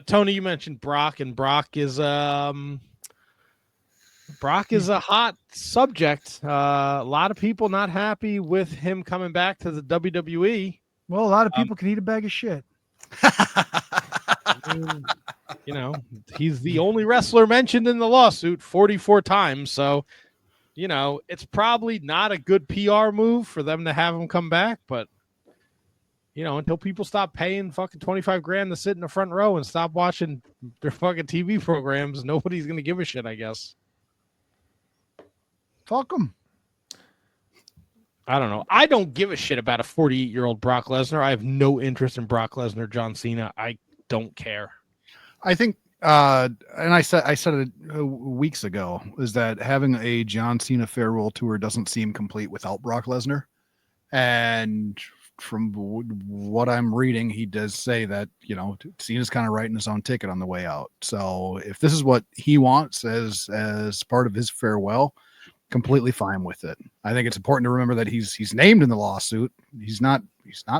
Tony, you mentioned Brock, and Brock is a hot subject. A lot of people not happy with him coming back to the WWE. Well, a lot of people can eat a bag of shit. I mean, you know, he's the only wrestler mentioned in the lawsuit 44 times. So, you know, it's probably not a good PR move for them to have him come back. But, you know, until people stop paying fucking $25,000 to sit in the front row and stop watching their fucking TV programs, nobody's going to give a shit, I guess. Fuck them. I don't know. I don't give a shit about a 48-year-old Brock Lesnar. I have no interest in Brock Lesnar, John Cena. I don't care. I think, and I said it weeks ago, is that having a John Cena farewell tour doesn't seem complete without Brock Lesnar. And from what I'm reading, he does say that, you know, Cena's kind of writing his own ticket on the way out. So if this is what he wants as part of his farewell, completely fine with it. I think it's important to remember that he's named in the lawsuit. He's not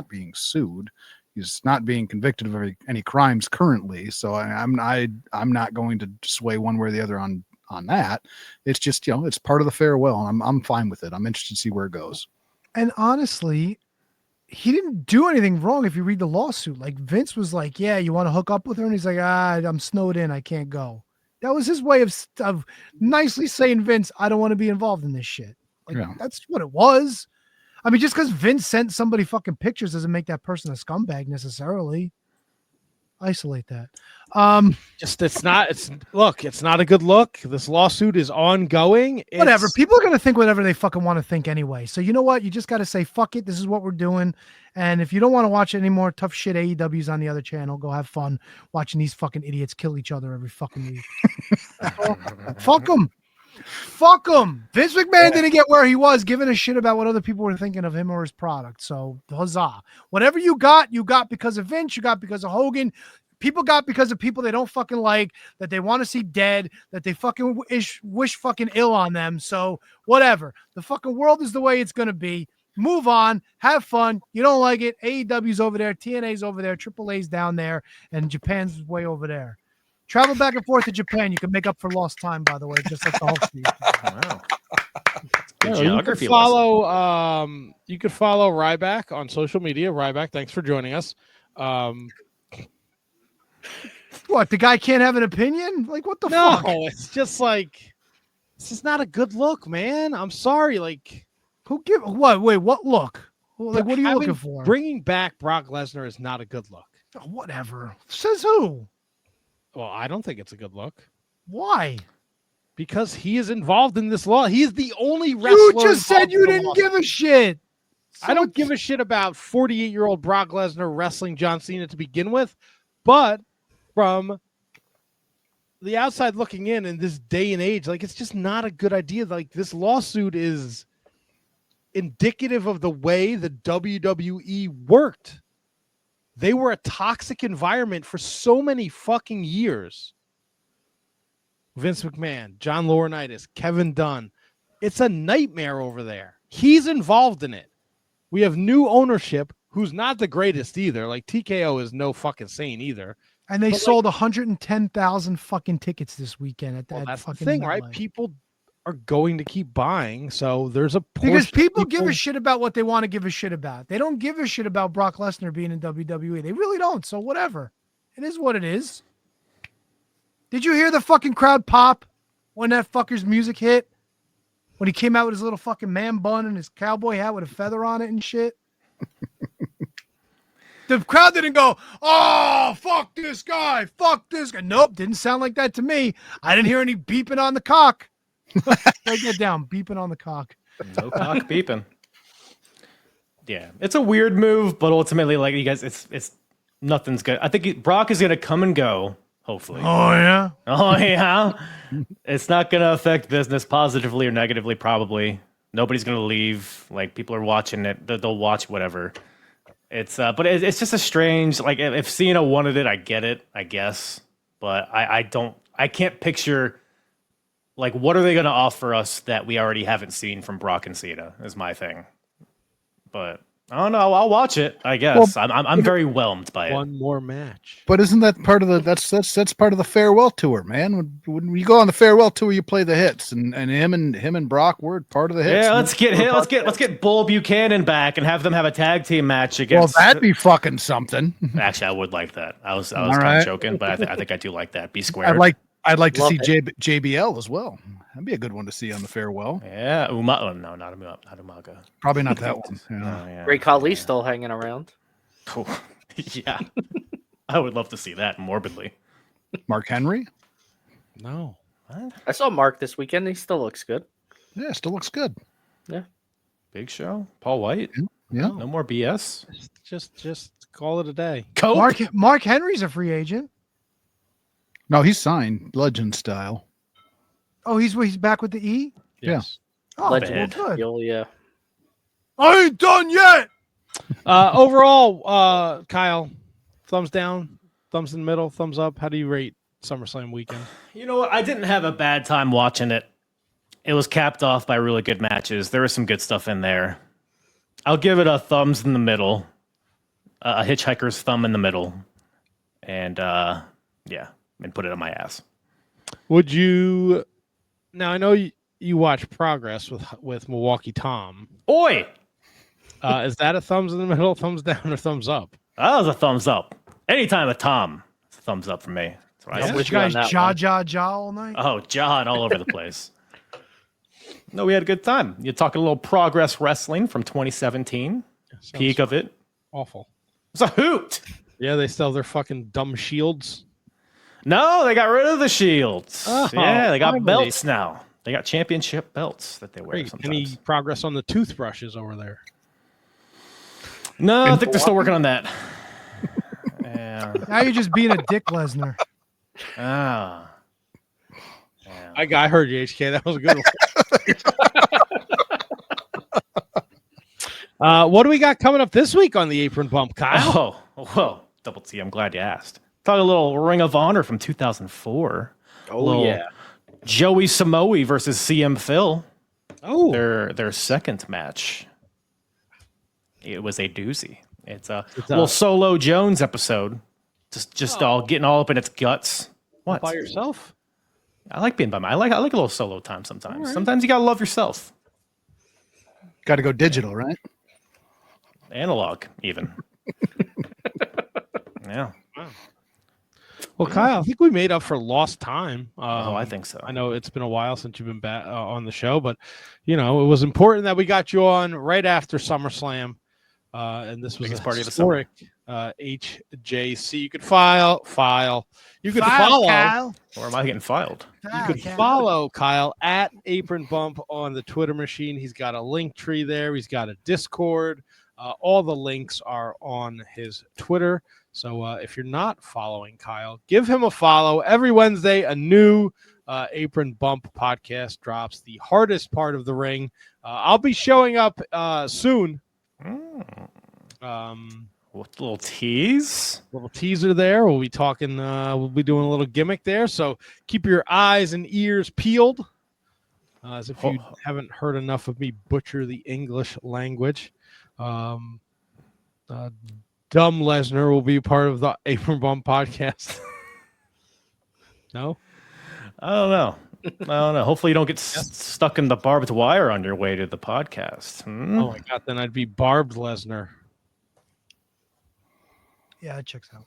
being sued. He's not being convicted of any crimes currently. So I'm not going to sway one way or the other on that. It's just, you know, it's part of the farewell, and I'm fine with it. I'm interested to see where it goes. And honestly, he didn't do anything wrong. If you read the lawsuit, like Vince was like, "Yeah, you want to hook up with her?" And he's like, "I'm snowed in. I can't go." That was his way of nicely saying, "Vince, I don't want to be involved in this shit." Like, that's what it was. I mean, just because Vince sent somebody fucking pictures doesn't make that person a scumbag necessarily. Isolate that. It's not a good look. This lawsuit is ongoing. Whatever. People are going to think whatever they fucking want to think anyway. So you know what? You just got to say, fuck it. This is what we're doing. And if you don't want to watch any more tough shit AEW's on the other channel, go have fun watching these fucking idiots kill each other every fucking week. Fuck them. Fuck him. Vince McMahon didn't get where he was giving a shit about what other people were thinking of him or his product. So huzzah. Whatever you got because of Vince, you got because of Hogan. People got because of people they don't fucking like, that they want to see dead, that they fucking wish fucking ill on them. So whatever. The fucking world is the way it's going to be. Move on. Have fun. You don't like it. AEW's over there. TNA's over there. AAA's down there. And Japan's way over there. Travel back and forth to Japan. You can make up for lost time, by the way, just like the Hulk season. Wow. Good You geography could follow you could follow Ryback on social media. Ryback, thanks for joining us. What, the guy can't have an opinion? Like, what the No, fuck? it's just like this is not a good look, man. I'm sorry. Like, Who give what? Wait, what look? Like, what are you having- looking for? Bringing back Brock Lesnar is not a good look. Oh, whatever. Says who? Well, I don't think it's a good look Why? because he is involved in this law. He is the only wrestler. You just said involved you in the didn't lawsuit. give a shit. I don't give a shit about 48-year-old Brock Lesnar wrestling John Cena to begin with, but from the outside looking in this day and age, like, it's just not a good idea. Like, this lawsuit is indicative of the way the WWE worked. They were a toxic environment for so many fucking years. Vince McMahon, John Laurinaitis, Kevin Dunn. It's a nightmare over there. He's involved in it. We have new ownership who's not the greatest either. Like, TKO is no fucking saint either. And they But, sold 110,000 fucking tickets this weekend at that Well, that's the fucking thing, right? MetLife. People are going to keep buying, so there's a portion Because of people give a shit about what they want to give a shit about. They don't give a shit about Brock Lesnar being in WWE. They really don't. So whatever. It is what it is. Did you hear the fucking crowd pop when that fucker's music hit? When he came out with his little fucking man bun and his cowboy hat with a feather on it and shit? The crowd didn't go, oh, fuck this guy. Fuck this guy. Nope. Didn't sound like that to me. I didn't hear any beeping on the cock. Write that down. Beeping on the cock. No cock beeping. Yeah, it's a weird move, but ultimately, like, you guys, it's nothing's good. I think Brock is gonna come and go. Hopefully. Oh, yeah. Oh yeah. It's not gonna affect business positively or negatively. Probably nobody's gonna leave. Like, people are watching it. They'll watch whatever. It's but it's just a strange. Like, if Cena wanted it, I get it. I guess, but I can't picture. Like, what are they going to offer us that we already haven't seen from Brock and Cena is my thing. But I don't know. I'll watch it, I guess. Well, I'm very whelmed by it. one more match. But isn't that part of the that's part of the farewell tour, man? When you go on the farewell tour, you play the hits, and him and Brock were part of the hits. Yeah, let's get Bull Buchanan back and have them have a tag team match against. Well, that'd be fucking something. Actually, I would like that. I was kind right. of joking, but I think I do like that. Be squared. I'd like to Love see JBL as well. That'd be a good one to see on the farewell. Yeah, no, not Umaga. Probably not that one. Yeah. Oh, yeah. Ray Khali still hanging around. Oh, yeah, I would love to see that morbidly. Mark Henry. No. What? I saw Mark this weekend. He still looks good. Yeah, still looks good. Big Show, Paul White. Yeah. No more BS. Just call it a day. Coke. Mark Henry's a free agent. No, he's signed legend style. Oh, he's back with the E? Yes. Oh, Legend. well, good. Yeah. I ain't done yet. Overall, Kyle, thumbs down, thumbs in the middle, thumbs up. How do you rate SummerSlam weekend? You know what? I didn't have a bad time watching it. It was capped off by really good matches. There was some good stuff in there. I'll give it a thumbs in the middle, a hitchhiker's thumb in the middle, and and put it on my ass. Would you? Now I know you watch Progress with Milwaukee Tom. Oi! Is that a thumbs in the middle, thumbs down, or thumbs up? That was a thumbs up. Anytime with Tom, it's a thumbs up for me. That's what I Yeah. say. with You you on guys that jaw all night? Oh, John, all over the place. No, we had a good time. You're talking a little Progress Wrestling from 2017. Sounds Peak of it. awful. It's a hoot. Yeah, they still have their fucking dumb shields. No, they got rid of the shields. Oh, Yeah, they got finally. belts now. They got championship belts that they wear Great. Any sometimes. progress on the toothbrushes over there? No, I think they're still working on that. Yeah. Now you're just being a dick, Lesnar. Ah. Yeah. I heard you, HK. That was a good one. What do we got coming up this week on the Apron Bump, Kyle? Oh, whoa. Double T, I'm glad you asked. Talk a little Ring of Honor from 2004. Oh, Little yeah. Joey Samoa versus CM Phil. Oh, Their second match. it was a doozy. It's a little Solo Jones episode. Just all getting all up in its guts. What? By yourself? I like being by myself. I like a little solo time sometimes. Right. Sometimes you gotta love yourself. Got to go digital, right? Analog, even. Yeah. Wow. Well, Kyle, I think we made up for lost time. I think so. I know it's been a while since you've been back on the show, but it was important that we got you on right after SummerSlam, and this was a historic HJC. You could file. You could follow. Kyle. Or am I getting filed? You could follow Kyle at Apron Bump on the Twitter machine. He's got a link tree there. He's got a Discord. All the links are on his Twitter. So if you're not following Kyle, give him a follow. Every Wednesday, a new Apron Bump podcast drops. The hardest part of the ring. I'll be showing up soon. What little tease? Little teaser there. We'll be talking. We'll be doing a little gimmick there. So keep your eyes and ears peeled. As if you haven't heard enough of me butcher the English language. Dumb Lesnar will be part of the Apron Bump podcast. No? I don't know. Hopefully you don't get stuck in the barbed wire on your way to the podcast. Oh my God, then I'd be Barbed Lesnar. Yeah, it checks out.